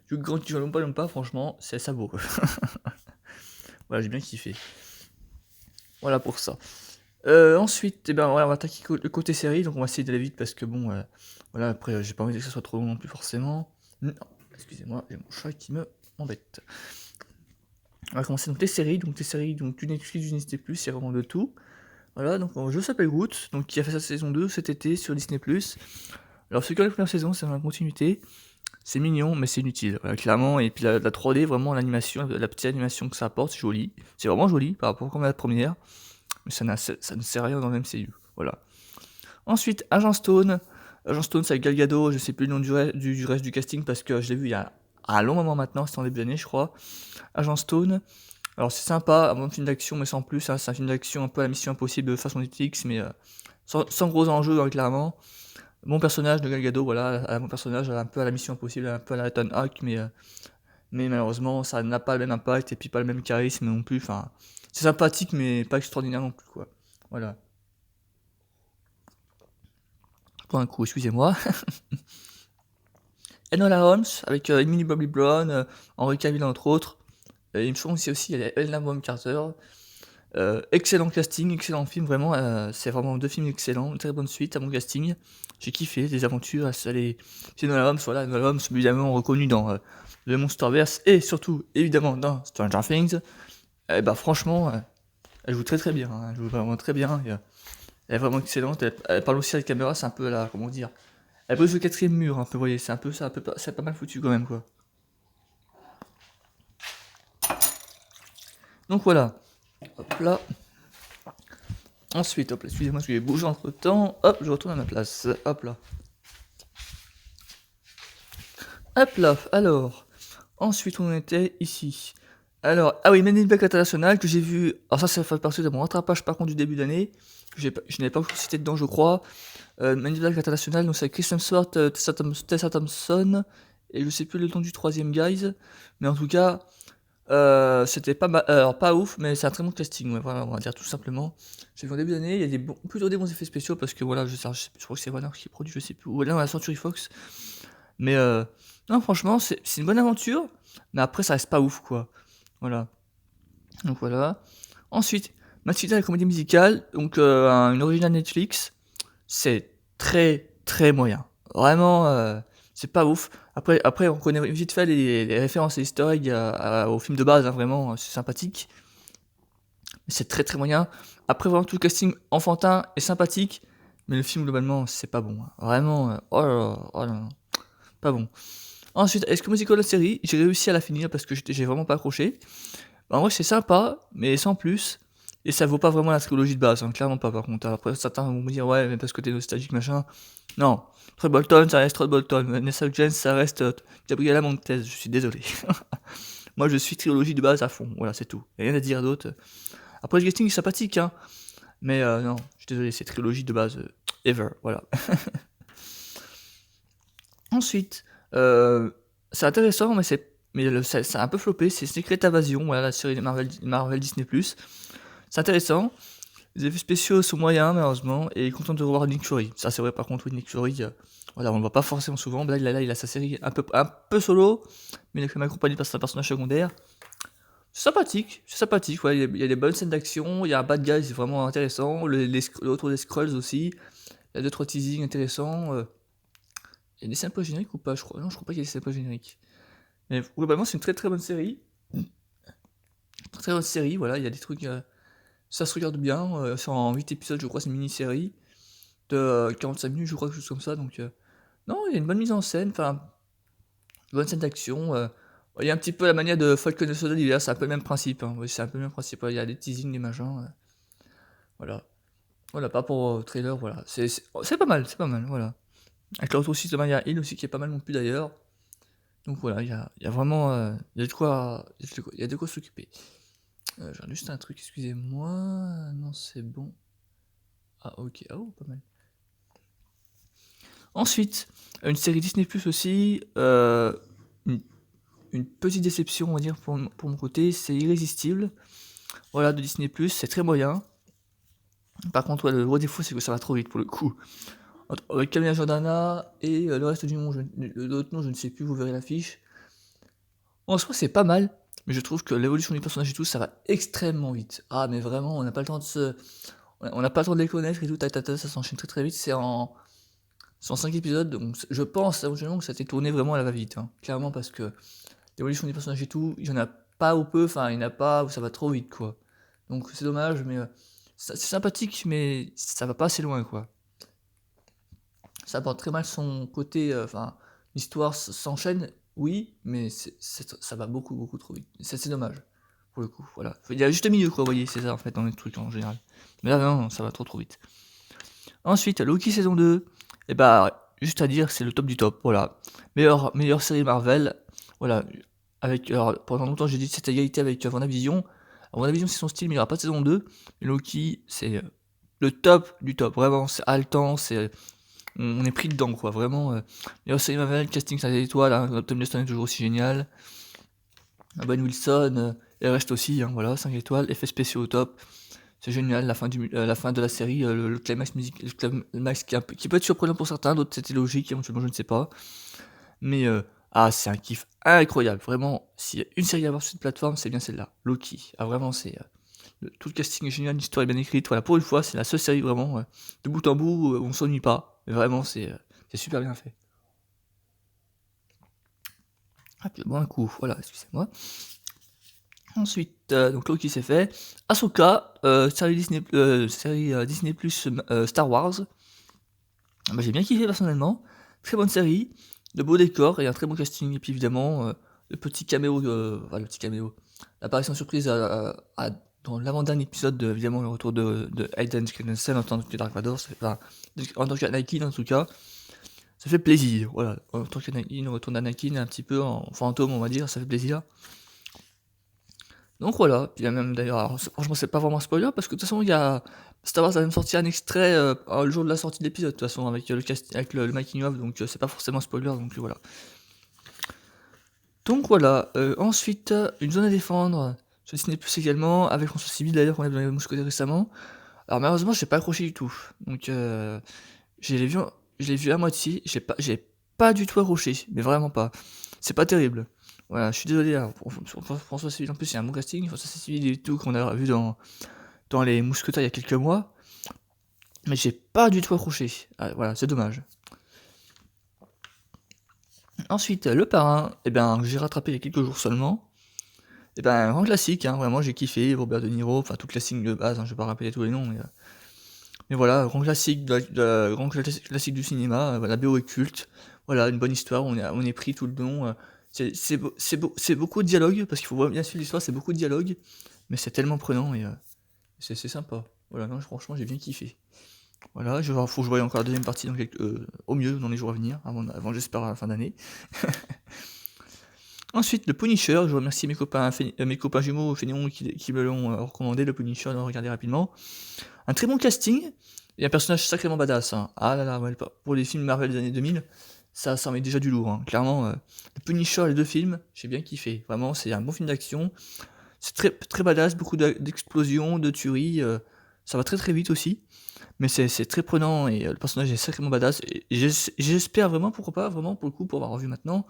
vu que quand tu joues à Oompa Loompa, franchement, ça vaut. Voilà, j'ai bien kiffé. Voilà pour ça. Ensuite, eh ben, voilà, on va attaquer le côté série, donc on va essayer d'aller vite parce que bon, voilà, après, j'ai pas envie que ça soit trop long non plus forcément. Non, excusez-moi, j'ai mon chat qui m'embête. On va commencer donc les séries, donc du Netflix, du Disney+, il y a vraiment de tout. Voilà, donc le jeu s'appelle Roots, donc qui a fait sa saison 2 cet été sur Disney+. Alors ceux qui ont la première saison, c'est dans la continuité, c'est mignon, mais c'est inutile, voilà, clairement, et puis la 3D, vraiment l'animation, la petite animation que ça apporte, c'est joli, c'est vraiment joli par rapport à la première, mais ça ne sert à rien dans le MCU, voilà. Ensuite, Agent Stone, c'est avec Gal Gadot, je sais plus le nom du reste du casting parce que je l'ai vu il y a un long moment maintenant, c'était en début d'année je crois. Agent Stone, alors c'est sympa, un bon film d'action mais sans plus, hein, c'est un film d'action un peu à la Mission Impossible de façon Netflix, mais sans gros enjeux hein, clairement. Bon personnage de Gal Gadot, voilà, un bon personnage, un peu à la Mission Impossible, un peu à la Ethan Hawke, mais malheureusement ça n'a pas le même impact et puis pas le même charisme non plus, enfin c'est sympathique mais pas extraordinaire non plus quoi. Voilà. Pour un coup, excusez-moi. Enola Holmes avec Emily Bobby Brown, Henry Cavill entre autres. Il me semble aussi il y a Helena Bonham Carter. Excellent casting, excellent film, vraiment, c'est vraiment 2 films excellents, une très bonne suite à mon casting. J'ai kiffé les aventures, ça les c'est Enola Holmes, voilà, Enola Holmes évidemment reconnu dans, le Monsterverse et surtout évidemment dans Stranger Things. Et bah franchement, elle joue très, très bien, hein, elle joue vraiment très bien et elle est vraiment excellente. Elle parle aussi à la caméra, c'est un peu la comment dire? Elle brise le 4e mur un peu, vous voyez? C'est un peu ça, un peu pas c'est pas mal foutu quand même, quoi. Donc voilà, hop là. Ensuite, hop là, excusez-moi parce que j'ai bougé entre temps. Hop, je retourne à ma place. Hop là. Hop là, alors. Ensuite, on était ici. Alors, ah oui, Men in Black International que j'ai vu. Alors, ça fait partie de mon rattrapage par contre du début d'année. Je n'avais pas encore cité dedans, je crois. Men in Black International, donc c'est Chris Hemsworth, Tessa Thompson. Et je sais plus le nom du troisième guys. Mais en tout cas, c'était pas alors pas ouf, mais c'est un très bon casting, ouais, voilà, on va dire tout simplement. J'ai vu en début d'année, il y a plutôt des bons effets spéciaux parce que voilà, je crois que c'est Warner qui produit, je sais plus, ou là, la Century Fox. Mais non, franchement, c'est une bonne aventure, mais après, ça reste pas ouf, quoi. Voilà. Donc voilà. Ensuite, Mathilda, la comédie musicale, donc une originale Netflix, c'est très très moyen. Vraiment, c'est pas ouf. Après, on connaît vite fait les références et les easter eggs au film de base, hein, vraiment, c'est sympathique. Mais c'est très très moyen. Après, vraiment, tout le casting enfantin est sympathique, mais le film, globalement, c'est pas bon, hein. Vraiment, oh là là, oh là là, pas bon. Ensuite, est-ce que Musical la série, j'ai réussi à la finir parce que j'ai vraiment pas accroché. Bah, en vrai, c'est sympa, mais sans plus. Et ça vaut pas vraiment la trilogie de base, hein, clairement pas par contre. Après, certains vont me dire, ouais, mais parce que t'es nostalgique, machin. Non, Troy Bolton, ça reste Troy Bolton. Vanessa Hudgens, ça reste Gabriela Montez, je suis désolé. Moi, je suis trilogie de base à fond, voilà, c'est tout. Rien à dire d'autre. Après, le casting est sympathique, hein. Mais non, je suis désolé, c'est trilogie de base, ever, voilà. Ensuite, c'est intéressant, mais ça a un peu floppé, c'est Secret Invasion, voilà, la série de Marvel Disney+. C'est intéressant, les effets spéciaux sont moyens, malheureusement, et content de revoir Nick Fury. Ça, c'est vrai, par contre, oui, Nick Fury, voilà, on le voit pas forcément souvent. Là, il a sa série un peu solo, mais il est quand même accompagné par un personnage secondaire. C'est sympathique, ouais, il y a des bonnes scènes d'action, il y a un bad guy, c'est vraiment intéressant, le retour des Skrulls aussi, il y a 2-3 teasings intéressants. Il y a des scènes post-génériques ou pas, je crois? Non, je crois pas qu'il y ait des scènes post-génériques. Mais globalement, c'est une très très bonne série. Très très bonne série, voilà, il y a des trucs. Ça se regarde bien. C'est en 8 épisodes, je crois, c'est une mini-série de 45 minutes, je crois, quelque chose comme ça. Donc, non, il y a une bonne mise en scène, enfin, une bonne scène d'action. Il y a un petit peu la manière de Falcon et le Soldat d'hiver, c'est un peu le même principe, hein. Oui, c'est un peu le même principe. Il y a des teasings, des machins. Voilà. Voilà, pas pour trailer, voilà. C'est pas mal, voilà. Avec le retour aussi de Maya Hill aussi, qui est pas mal non plus d'ailleurs. Donc voilà, il y a vraiment il y a de quoi s'occuper. J'ai juste un truc, excusez-moi. Non, c'est bon. Ah, ok. Ah, oh, pas mal. Ensuite, une série Disney Plus aussi. Une, une petite déception, on va dire, pour mon côté. C'est Irrésistible. Voilà, de Disney Plus. C'est très moyen. Par contre, ouais, le gros défaut, c'est que ça va trop vite pour le coup. Avec Camilla Jordana et le reste du nom, l'autre nom, je ne sais plus, vous verrez l'affiche. En soi, c'est pas mal, mais je trouve que l'évolution du personnage et tout, ça va extrêmement vite. Ah, mais vraiment, on n'a pas le temps on n'a pas le temps de les connaître et tout, ça s'enchaîne très très vite. C'est en 5 épisodes, donc je pense éventuellement que ça a été tourné vraiment à la va-vite, hein. Clairement, parce que l'évolution des personnages et tout, il y en a pas ou peu, enfin, il n'y en a pas où ça va trop vite, quoi. Donc c'est dommage, mais c'est sympathique, mais ça va pas assez loin, quoi. Ça apporte très mal son côté, enfin, l'histoire s'enchaîne, oui, mais ça va beaucoup, beaucoup trop vite. C'est dommage, pour le coup, voilà. Il y a juste le milieu, quoi, vous voyez, c'est ça, en fait, dans les trucs, en général. Mais là, non, ça va trop, trop vite. Ensuite, Loki saison 2, et bah, juste à dire, c'est le top du top, voilà. Meilleure série Marvel, voilà. Alors, pendant longtemps, j'ai dit que c'était égalité avec WandaVision. Alors, WandaVision, c'est son style, mais il n'y aura pas de saison 2. Mais Loki, c'est le top du top, vraiment, c'est haletant, on est pris dedans, quoi, vraiment. Meilleure série Marvel, casting 5 étoiles, hein, Tom Hiddleston est toujours aussi génial. Ben Wilson, elle reste aussi, hein, voilà, 5 étoiles, effets spéciaux au top. C'est génial, la fin de la série, le climax musique, le climax qui peut être surprenant pour certains, d'autres c'était logique, éventuellement je ne sais pas. Mais c'est un kiff incroyable, vraiment. S'il y a une série à voir sur cette plateforme, c'est bien celle-là, Loki. Ah vraiment, c'est tout le casting est génial, l'histoire est bien écrite, voilà, pour une fois, c'est la seule série vraiment, de bout en bout, où on s'ennuie pas, mais vraiment c'est super bien fait. Ah puis bon un coup, voilà, excusez-moi. Ensuite, donc Loki c'est fait. Ahsoka, série Disney+, Star Wars. Bah, j'ai bien kiffé personnellement, très bonne série, de beaux décors et un très bon casting et puis évidemment, le petit caméo le petit caméo, l'apparition surprise dans l'avant-dernier épisode évidemment le retour de Hayden Christensen en tant que Dark Vador, en tant qu'Anakin en tout cas, ça fait plaisir, voilà, en tant qu'Anakin, le retour d'Anakin un petit peu en fantôme on va dire, ça fait plaisir. Donc voilà, puis il y a même d'ailleurs, alors franchement c'est pas vraiment un spoiler parce que de toute façon il y a Star Wars a même sorti un extrait le jour de la sortie de l'épisode de toute façon avec le making of, donc c'est pas forcément un spoiler, donc voilà. Donc voilà, ensuite une zone à défendre sur Disney+ également avec François Civil d'ailleurs qu'on a dans les Mousquetaires récemment. Alors malheureusement j'ai pas accroché du tout, donc je l'ai vu à moitié, j'ai pas du tout accroché, mais vraiment pas. C'est pas terrible. Voilà, je suis désolé hein, pour François Civil en plus il y a un bon casting, François Civil et tout qu'on a vu dans les Mousquetaires il y a quelques mois, mais j'ai pas du tout accroché. Ah, voilà, c'est dommage. Ensuite, Le Parrain, j'ai rattrapé il y a quelques jours seulement. Un grand classique, hein, vraiment j'ai kiffé, Robert De Niro, enfin tout le casting de base, hein, je vais pas rappeler tous les noms, mais voilà, grand classique, grand classique du cinéma, la BO est culte, voilà, une bonne histoire, on est pris tout le long, c'est beaucoup de dialogue, parce qu'il faut bien suivre l'histoire, c'est beaucoup de dialogue, mais c'est tellement prenant et c'est sympa. Voilà, non, franchement j'ai bien kiffé. Voilà, faut que je voie encore la deuxième partie au mieux dans les jours à venir, avant j'espère à la fin d'année. Ensuite, le Punisher, je remercie mes copains jumeaux fainéants qui me l'ont recommandé, le Punisher, de regarder rapidement. Un très bon casting, et un personnage sacrément badass. Hein. Ah là là, ouais, pour les films Marvel des années 2000, ça en met déjà du lourd. Hein. Clairement, le Punisher, les deux films, j'ai bien kiffé. Vraiment, c'est un bon film d'action. C'est très, très badass, beaucoup d'explosions, de tueries. Ça va très très vite aussi. Mais c'est très prenant et le personnage est sacrément badass. Et j'espère vraiment, pourquoi pas, vraiment pour le coup, pour avoir revu maintenant.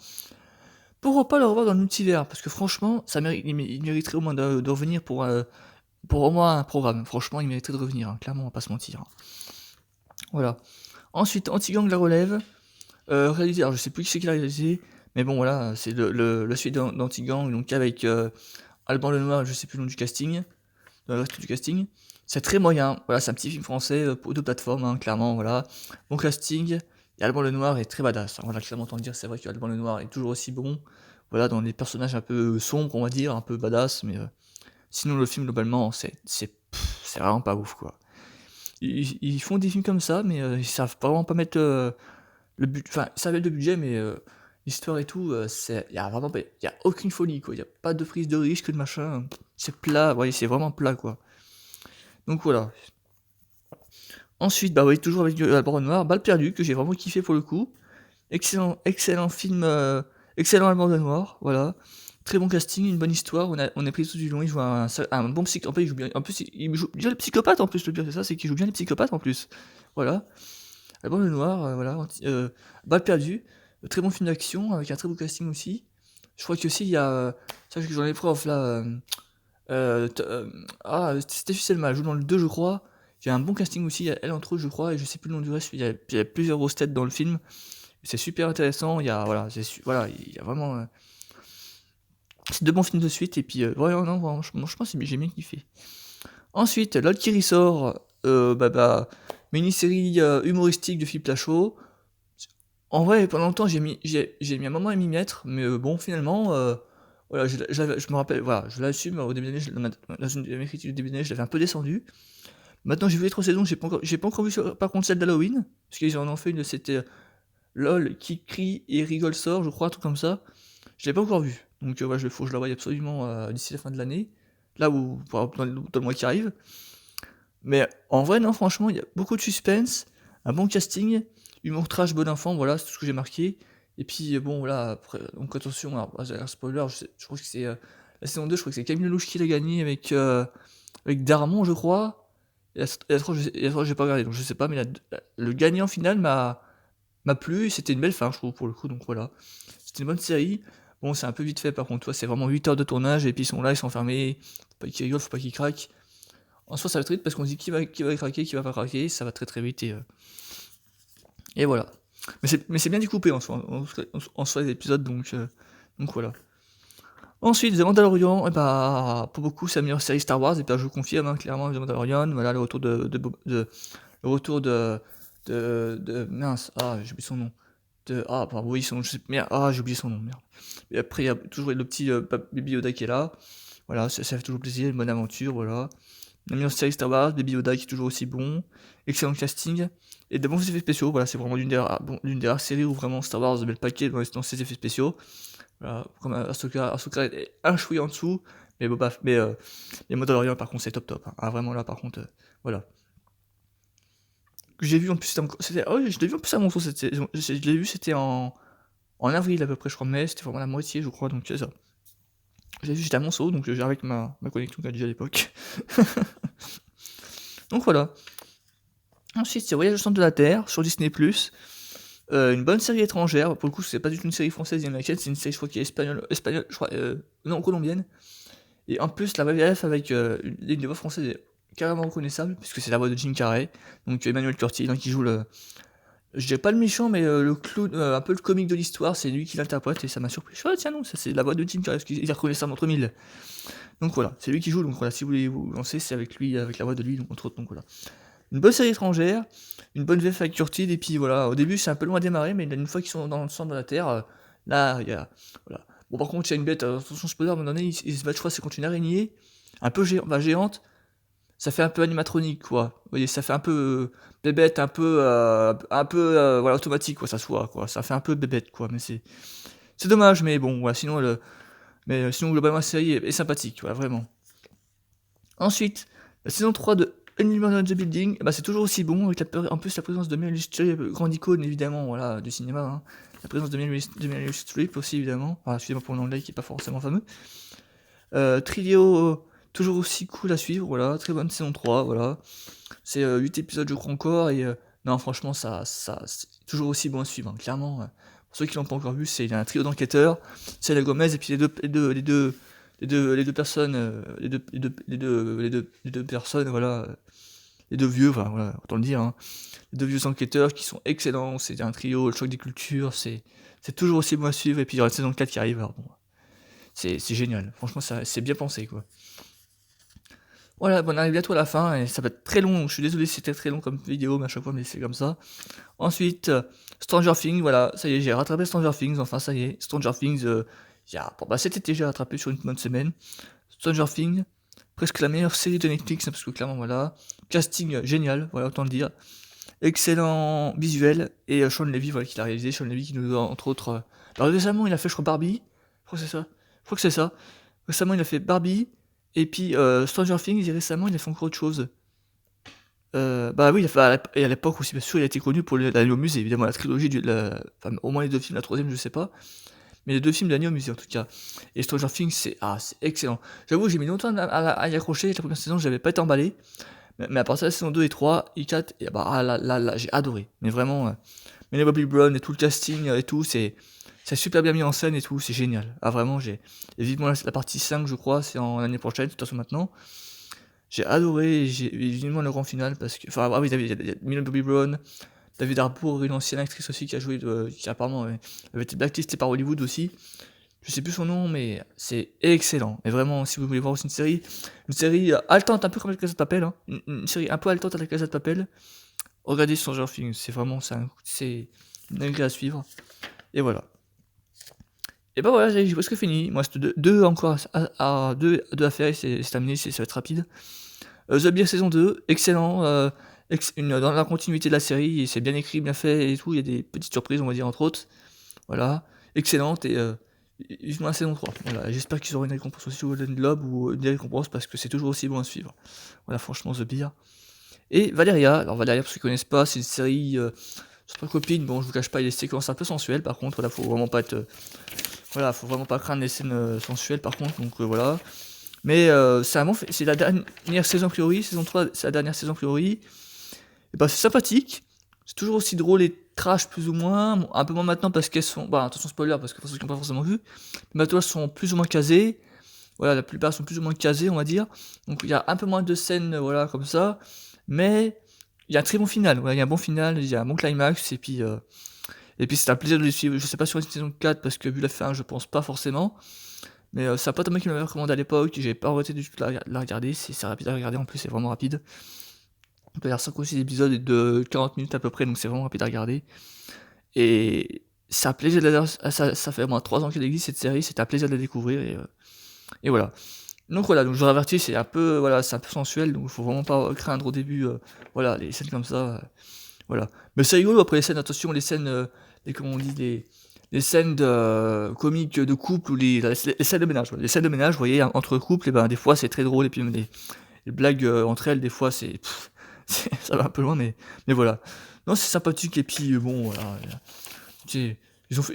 Pourquoi pas le revoir dans le multivers? Parce que franchement, il mériterait au moins de revenir pour au moins un programme. Franchement, il mériterait de revenir, hein. Clairement, on va pas se mentir. Hein. Voilà. Ensuite, Anti-Gang la relève. Réalisé, alors je sais plus qui c'est qui l'a réalisé, mais bon voilà, c'est la suite d'Anti-Gang, donc avec Alban Lenoir, je sais plus le nom du casting, le reste du casting. C'est très moyen, voilà, c'est un petit film français pour deux plateformes, hein, clairement, voilà. Bon casting, et Alban Lenoir est très badass, hein, voilà, clairement, autant dire, c'est vrai que Alban Lenoir est toujours aussi bon, voilà, dans des personnages un peu sombres, on va dire, un peu badass, mais sinon le film, globalement, c'est vraiment pas ouf, quoi. Ils font des films comme ça, mais ils savent vraiment pas mettre le but, enfin, ça avait le budget, mais l'histoire et tout, y a vraiment y a aucune folie, quoi. Y a pas de prise de risque, de machin. C'est plat, ouais, c'est vraiment plat, quoi. Donc voilà. Ensuite, bah oui, toujours avec Alban Noir, Balle perdue, que j'ai vraiment kiffé pour le coup. Excellent film, excellent Alban Noir, voilà. Très bon casting, une bonne histoire, on est pris tout du long, il joue un bon psychopathe, en plus, en plus, il joue bien le psychopathe en plus, le pire c'est ça, c'est qu'il joue bien les psychopathes en plus. Voilà. Alban Lenoir, voilà, Balle perdue, très bon film d'action, avec un très beau casting aussi. Je crois qu'aussi il y a, ça que j'en ai preuve là, Stéphie Selma, elle joue dans le 2 je crois, il y a un bon casting aussi, il y a elle entre eux je crois, et je sais plus le nom du reste, il y a plusieurs grosses têtes dans le film, c'est super intéressant, il y a, voilà, il y a vraiment, c'est deux bons films de suite, et puis, ouais, non, je pense que j'ai bien kiffé. Ensuite, L'Autre qui ressort, mini-série humoristique de Philippe Lachaud. En vrai, pendant longtemps, j'ai mis un moment à m'y mettre, mais bon, finalement, voilà, je me rappelle, voilà, je l'assume, au début d'année, dans une de mes critiques du début d'année, je l'avais un peu descendu. Maintenant, j'ai vu les 3 saisons, j'ai pas encore vu, par contre, celle d'Halloween, parce qu'ils en ont fait une, c'était LOL qui crie et rigole sort, je crois, un truc comme ça. Je l'ai pas encore vu, donc voilà, faut que je la voie absolument d'ici la fin de l'année, là où, dans le mois qui arrive. Mais en vrai, non, franchement, il y a beaucoup de suspense, un bon casting, humour trash, bon enfant, voilà, c'est tout ce que j'ai marqué. Et puis, bon, voilà, après, donc attention, alors, spoiler, je crois que c'est la saison 2, je crois que c'est Camille Lelouch qui l'a gagné avec Darmon, je crois. Et la 3, j'ai pas regardé, donc je sais pas, mais le gagnant final m'a plu, et c'était une belle fin, je trouve, pour le coup, donc voilà. C'était une bonne série. Bon, c'est un peu vite fait, par contre, toi, c'est vraiment 8 heures de tournage, et puis ils sont là, ils sont fermés, faut pas qu'ils rigolent, faut pas qu'ils craquent. en soi, ça va très vite parce qu'on se dit qui va craquer, qui va pas craquer, ça va très très vite et voilà. Mais c'est bien découpé en soi les épisodes, donc voilà. Ensuite, The Mandalorian, et bah, pour beaucoup, c'est la meilleure série Star Wars, et bah, je vous confirme, hein, clairement, The Mandalorian, voilà, le retour le retour mince, j'ai oublié son nom, oui, son nom, merde, j'ai oublié son nom, merde. Et après, il y a toujours le petit Baby Yoda qui est là, voilà, ça fait toujours plaisir, une bonne aventure, voilà. La meilleure série Star Wars, Baby Yoda qui est toujours aussi bon, excellent casting, et de bons effets spéciaux, voilà, c'est vraiment l'une des rares séries où vraiment Star Wars met le paquet dans ses effets spéciaux. Voilà, comme Ahsoka est un chouïa en dessous, mais les Mandalorian par contre c'est top, hein. Ah, vraiment là par contre, voilà. Que j'ai vu en plus, je l'ai vu en plus à mon tour, je l'ai vu, c'était en avril à peu près, je crois, mais c'était vraiment la moitié, je crois, donc c'est ça. J'ai vu, j'étais à Monceau, donc j'ai avec ma connexion 4G à l'époque. Donc voilà. Ensuite, c'est Voyage au centre de la Terre sur Disney+. Une bonne série étrangère, pour le coup, c'est pas du tout une série française et américaine, c'est une série, je crois, qui est espagnole, je crois, non, colombienne. Et en plus, la VF avec une voix française est carrément reconnaissable, puisque c'est la voix de Jim Carrey, donc Emmanuel Curtil, hein, qui joue je dirais pas le méchant, mais le clown, un peu le comique de l'histoire, c'est lui qui l'interprète, et ça m'a surpris. Je tiens, non, ça c'est la voix de Jim Carrey, parce qu'il est reconnaissable entre mille. Donc voilà, c'est lui qui joue, donc voilà, si vous voulez vous lancer, c'est avec lui, avec la voix de lui, donc, entre autres, donc voilà. Une bonne série étrangère, une bonne VF avec Curtil, et puis voilà, au début c'est un peu loin à démarrer, mais une fois qu'ils sont dans le centre de la Terre, là, il y a, voilà. Bon, par contre, il y a une bête, attention spoiler, à un moment donné, il se bat, je crois, c'est contre une araignée, un peu géante, ça fait un peu animatronique, quoi. Vous voyez, ça fait un peu bébête, voilà, automatique, quoi, ça se voit, quoi. Ça fait un peu bébête, quoi, mais c'est dommage, mais bon, voilà, sinon, globalement, la série est sympathique, voilà, vraiment. Ensuite, la saison 3 de Animal in the Building, c'est toujours aussi bon, avec en plus la présence de Meryl Streep, grande icône évidemment, voilà, du cinéma, hein. La présence de Meryl Streep aussi évidemment, excusez-moi pour l'anglais qui est pas forcément fameux. Trio, toujours aussi cool à suivre, voilà, très bonne saison 3, voilà. C'est 8 épisodes je crois encore, et non franchement ça c'est toujours aussi bon à suivre, hein, clairement. Pour ceux qui l'ont pas encore vu, il y a un trio d'enquêteurs, c'est la Gomez et puis les deux personnes, les deux personnes, voilà, les deux vieux, voilà, autant le dire, hein, les deux vieux enquêteurs qui sont excellents, c'est un trio, le choc des cultures, c'est toujours aussi bon à suivre, et puis il y aura la saison 4 qui arrive, alors bon, c'est génial, franchement, c'est bien pensé, quoi. Voilà, bon, on arrive bientôt à la fin, et ça va être très long, je suis désolé si c'était très long comme vidéo, mais à chaque fois, mais c'est comme ça. Ensuite, Stranger Things, voilà, ça y est, j'ai rattrapé Stranger Things, enfin ça y est, Stranger Things, cet été j'ai rattrapé sur une bonne semaine. Stranger Things, presque la meilleure série de Netflix, hein, parce que clairement voilà, casting génial, voilà, autant le dire. Excellent visuel, et Sean Levy, voilà, qui l'a réalisé, Sean Levy qui nous a entre autres... alors récemment il a fait, je crois, Barbie, je crois que c'est ça, récemment il a fait Barbie, et puis Stranger Things, et récemment il a fait encore autre chose. Oui, et à l'époque aussi, bien sûr, il a été connu pour l'aller au musée, évidemment, la trilogie, au moins les deux films, la troisième, je sais pas, mais les deux films d'année au musée, en tout cas. Et Stranger Things, c'est excellent. J'avoue, j'ai mis longtemps à y accrocher, la première saison, j'avais pas été emballé, mais à partir de la saison 2 et 3, et 4, et là, j'ai adoré, mais vraiment, Millie Bobby Brown et tout le casting et tout, c'est super bien mis en scène et tout, c'est génial. Vraiment, et vivement la partie 5, je crois, c'est en l'année prochaine, de toute façon maintenant. J'ai adoré, j'ai vivement le grand final parce que. Enfin, oui, il y a Millie Bobby Brown, David Harbour, une ancienne actrice aussi qui a joué, qui apparemment avait été blacklistée par Hollywood aussi. Je sais plus son nom, mais c'est excellent. Et vraiment, si vous voulez voir aussi une série haletante, un peu comme la Casa de Papel, hein, une série un peu haletante à la Casa de Papel, regardez Stranger Things, c'est vraiment c'est une dinguerie à suivre. Et voilà. Et voilà, j'ai presque fini. Moi, c'est deux encore deux à faire et c'est terminé, ça va être rapide. The Bear saison 2, excellent, dans la continuité de la série, et c'est bien écrit, bien fait et tout, il y a des petites surprises, on va dire, entre autres. Voilà, excellente, et vivement la saison 3. Voilà, j'espère qu'ils auront une récompense aussi au Golden Globe, ou des récompenses, parce que c'est toujours aussi bon à suivre. Voilà, franchement, The Bear. Et Valeria, alors Valeria, pour ceux qui connaissent pas, c'est une série sur trois copines, bon, je vous cache pas, il y a des séquences un peu sensuelles, par contre, faut vraiment pas craindre les scènes sensuelles, par contre, donc voilà. Mais c'est la dernière saison a priori, saison 3, c'est la dernière saison a priori. Et c'est sympathique, c'est toujours aussi drôle et trash plus ou moins, un peu moins maintenant parce qu'elles sont, attention spoiler parce que pour ceux qui n'ont pas forcément vu, mais maintenant elles sont plus ou moins casées, Voilà, la plupart sont plus ou moins casés, on va dire. Donc il y a un peu moins de scènes, voilà, comme ça, mais il y a un très bon final. Voilà, il y a un bon final, il y a un bon climax et puis c'est un plaisir de les suivre. Je sais pas sur une saison 4 parce que vu la fin, je pense pas forcément, mais c'est un pote à moi qui m'avait recommandé à l'époque, j'ai pas arrêté du tout de la regarder, c'est rapide à regarder en plus, c'est vraiment rapide. On peut dire 5 ou 6 épisodes de 40 minutes à peu près, donc c'est vraiment rapide à regarder et c'est un plaisir de la ça fait au moins 3 ans qu'elle existe cette série, c'est un plaisir de la découvrir et voilà. Donc voilà, donc je vous avertis, c'est un peu, voilà, c'est un peu sensuel, donc faut vraiment pas craindre au début, voilà, les scènes comme ça, voilà. Mais c'est rigolo après les scènes, attention, les scènes, les comment on dit, les scènes de comiques de couple ou les scènes de ménage, voilà. Les scènes de ménage, vous voyez, entre couples, et ben des fois c'est très drôle, et puis même les blagues entre elles, des fois c'est, ça va un peu loin, mais voilà. Non, c'est sympathique, et puis bon, voilà, c'est,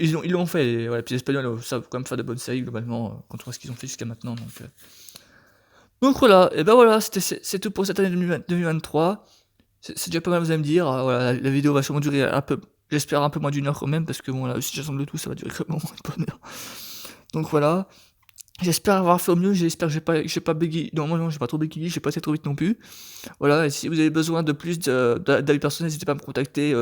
ils l'ont fait, et voilà, puis les Espagnols savent quand même faire de bonnes séries globalement, quand on voit ce qu'ils ont fait jusqu'à maintenant, donc voilà, et ben voilà, c'est tout pour cette année 2023. C'est déjà pas mal, vous allez me dire, voilà, la vidéo va sûrement durer un peu, j'espère un peu moins d'1 heure quand même, parce que bon là, si j'assemble le tout, ça va durer quand même au moins une bonne heure. Donc voilà, j'espère avoir fait au mieux, j'espère que j'ai pas bégayé, non, j'ai pas trop bégayé, j'ai pas été trop vite non plus. Voilà, et si vous avez besoin de plus d'avis personnels, n'hésitez pas à me contacter,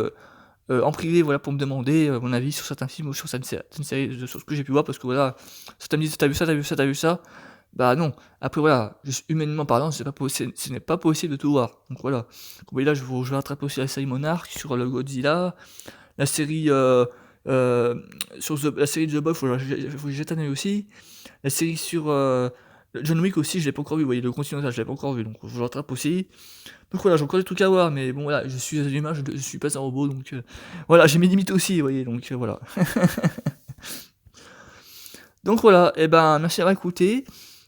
en privé, voilà, pour me demander, mon avis sur certains films ou sur certaines séries, sur ce que j'ai pu voir, parce que voilà, certains me disent: «Tu vu ça, t'as vu ça, t'as vu ça?» Bah non. Après voilà, juste humainement parlant, ce n'est pas possible de tout voir. Donc voilà. Donc vous voyez là, je vais rattraper aussi la série Monarch sur le Godzilla, la série, sur la série The Boy, faut que j'y jette un œil aussi. La série sur, John Wick aussi, je l'ai pas encore vu, vous voyez, le Continental, je l'ai pas encore vu, donc je le rattrape aussi. Donc voilà, j'ai encore des trucs à voir, mais bon voilà, je suis un humain, je suis pas un robot, donc voilà, j'ai mes limites aussi, vous voyez, donc voilà. Donc voilà, et ben merci d'avoir écouté.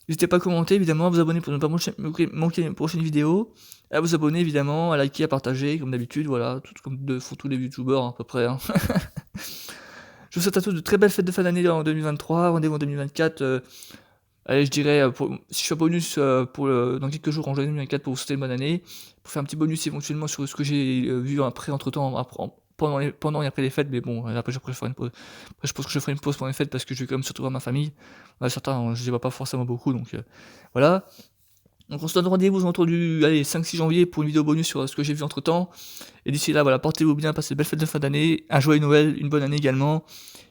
N'hésitez pas à commenter, évidemment, à vous abonner pour ne pas manquer les prochaines vidéos, à vous abonner évidemment, à liker, à partager, comme d'habitude, voilà, tout comme font tous les youtubeurs à peu près, hein. Je vous souhaite à tous de très belles fêtes de fin d'année en 2023, rendez-vous en 2024, allez, je dirais, si je fais un bonus dans quelques jours en janvier 2024 pour vous souhaiter une bonne année, pour faire un petit bonus éventuellement sur ce que j'ai vu après, entre temps, pendant et après les fêtes, mais bon, après je ferai une pause. Après, je pense que je ferai une pause pendant les fêtes parce que je vais quand même surtout voir ma famille. Certains, je les vois pas forcément beaucoup, donc voilà. Donc on se donne rendez-vous autour du 5-6 janvier pour une vidéo bonus sur ce que j'ai vu entre temps. Et d'ici là, voilà, portez-vous bien, passez de belles fêtes de fin d'année, un joyeux Noël, une bonne année également.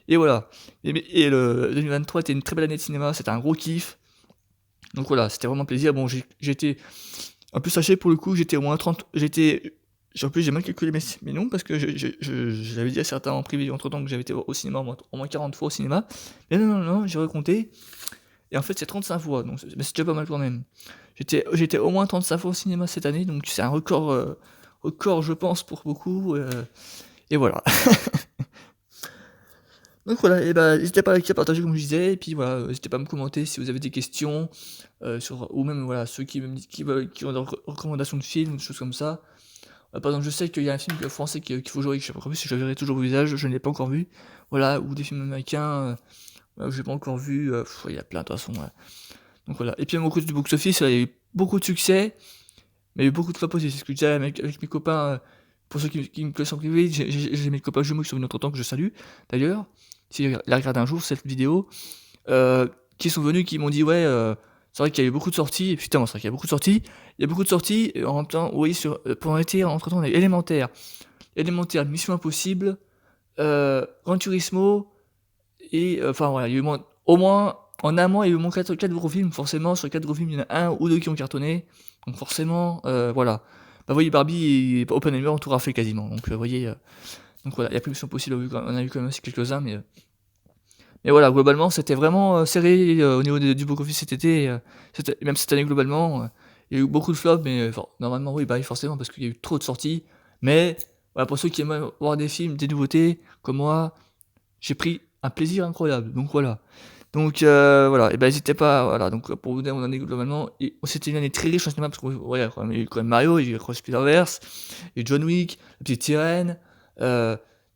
Et voilà. Et le 2023 était une très belle année de cinéma, c'était un gros kiff. Donc voilà, c'était vraiment un plaisir. Bon, j'étais un peu sachez pour le coup, j'étais au moins 30, en plus j'ai mal calculé mes noms parce que j'avais dit à certains en privé entre temps que j'avais été au cinéma au moins 40 fois au cinéma. Mais non, j'ai recompté. Et en fait, c'est 35 fois, donc c'est déjà pas mal quand même. J'étais au moins 35 fois au cinéma cette année, donc c'est un record, je pense, pour beaucoup. Et voilà. Donc voilà, et bah, n'hésitez pas à liker, à partager comme je disais, et puis voilà, n'hésitez pas à me commenter si vous avez des questions, ou même voilà, ceux qui me disent, qui ont des recommandations de films, des choses comme ça. Par exemple, je sais qu'il y a un film français qu'il faut jouer, que je sais pas encore vu, si je verrai toujours au visage, je ne l'ai pas encore vu. Voilà, ou des films américains, que j'ai pas encore vu, il y a plein de toute façon, ouais. Donc voilà. Et puis à mon côté du box-office, il y a eu beaucoup de succès, mais il y a eu beaucoup de flops aussi. C'est ce que je disais avec mes copains, pour ceux qui me connaissent en privé, j'ai mes copains jumeaux qui sont venus entre temps que je salue, d'ailleurs. S'ils la regardent un jour cette vidéo, qui sont venus, qui m'ont dit: «Ouais, c'est vrai qu'il y a eu beaucoup de sorties», et putain, c'est vrai qu'il y a beaucoup de sorties. Il y a beaucoup de sorties, et en même temps, oui, pendant l'été, entre temps, on a eu Élémentaire, Mission Impossible, Gran Turismo, et enfin voilà, il y a eu au moins, en un mois, il y a eu au moins 4 gros films. Forcément, sur 4 gros films, il y en a un ou deux qui ont cartonné. Donc forcément, voilà. Bah, vous voyez, Barbie et Oppenheimer ont tout raflé quasiment. Donc, vous voyez, donc voilà, il y a plus Mission Possible, on a eu quand même aussi quelques-uns, mais voilà, globalement, c'était vraiment serré au niveau du box-office cet été, même cette année globalement. Il y a eu beaucoup de flops, mais normalement, oui, bah, forcément, parce qu'il y a eu trop de sorties. Mais voilà, pour ceux qui aiment voir des films, des nouveautés, comme moi, j'ai pris un plaisir incroyable. Donc voilà. Donc voilà, et ben n'hésitez pas, voilà, donc pour vous donner mon année globalement, c'était une année très riche en cinéma parce que ouais, il y a eu quand même Mario, il y a eu Cross Spider-Verse, il y a eu John Wick, La Petite Sirène,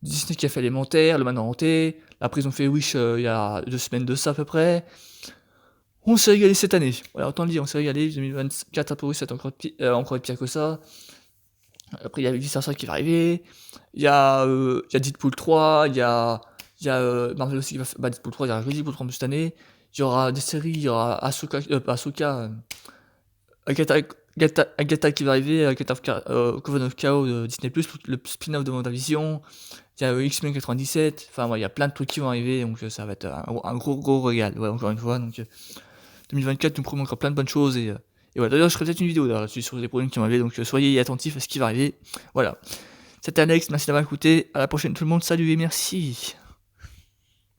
Disney qui a fait Élémentaire, Le Manoir Hanté, après ils ont fait Wish il y a 2 semaines de ça à peu près. On s'est régalé cette année, voilà, autant le dire, on s'est régalé, 2024 après oui, c'est encore pire que ça. Après il y a Vice Versa qui va arriver, il y a Deadpool 3, il y a Il y a, Marvel aussi qui va f bah, Deadpool 3, il y aura Deadpool 3 en plus cette année. Il y aura des séries, il y aura pas Ahsoka, Agatha qui va arriver, Agatha of Coven of Chaos de Disney+, le spin-off de WandaVision. Il y a, X-Men 97, enfin, ouais, il y a plein de trucs qui vont arriver, donc ça va être un gros régal, ouais, encore une fois, donc 2024 nous promet encore plein de bonnes choses et voilà. D'ailleurs, je ferai peut-être une vidéo là-dessus sur les produits qui vont arriver, donc soyez attentifs à ce qui va arriver. Voilà. C'était Alex, merci d'avoir écouté. À la prochaine tout le monde, salut et merci.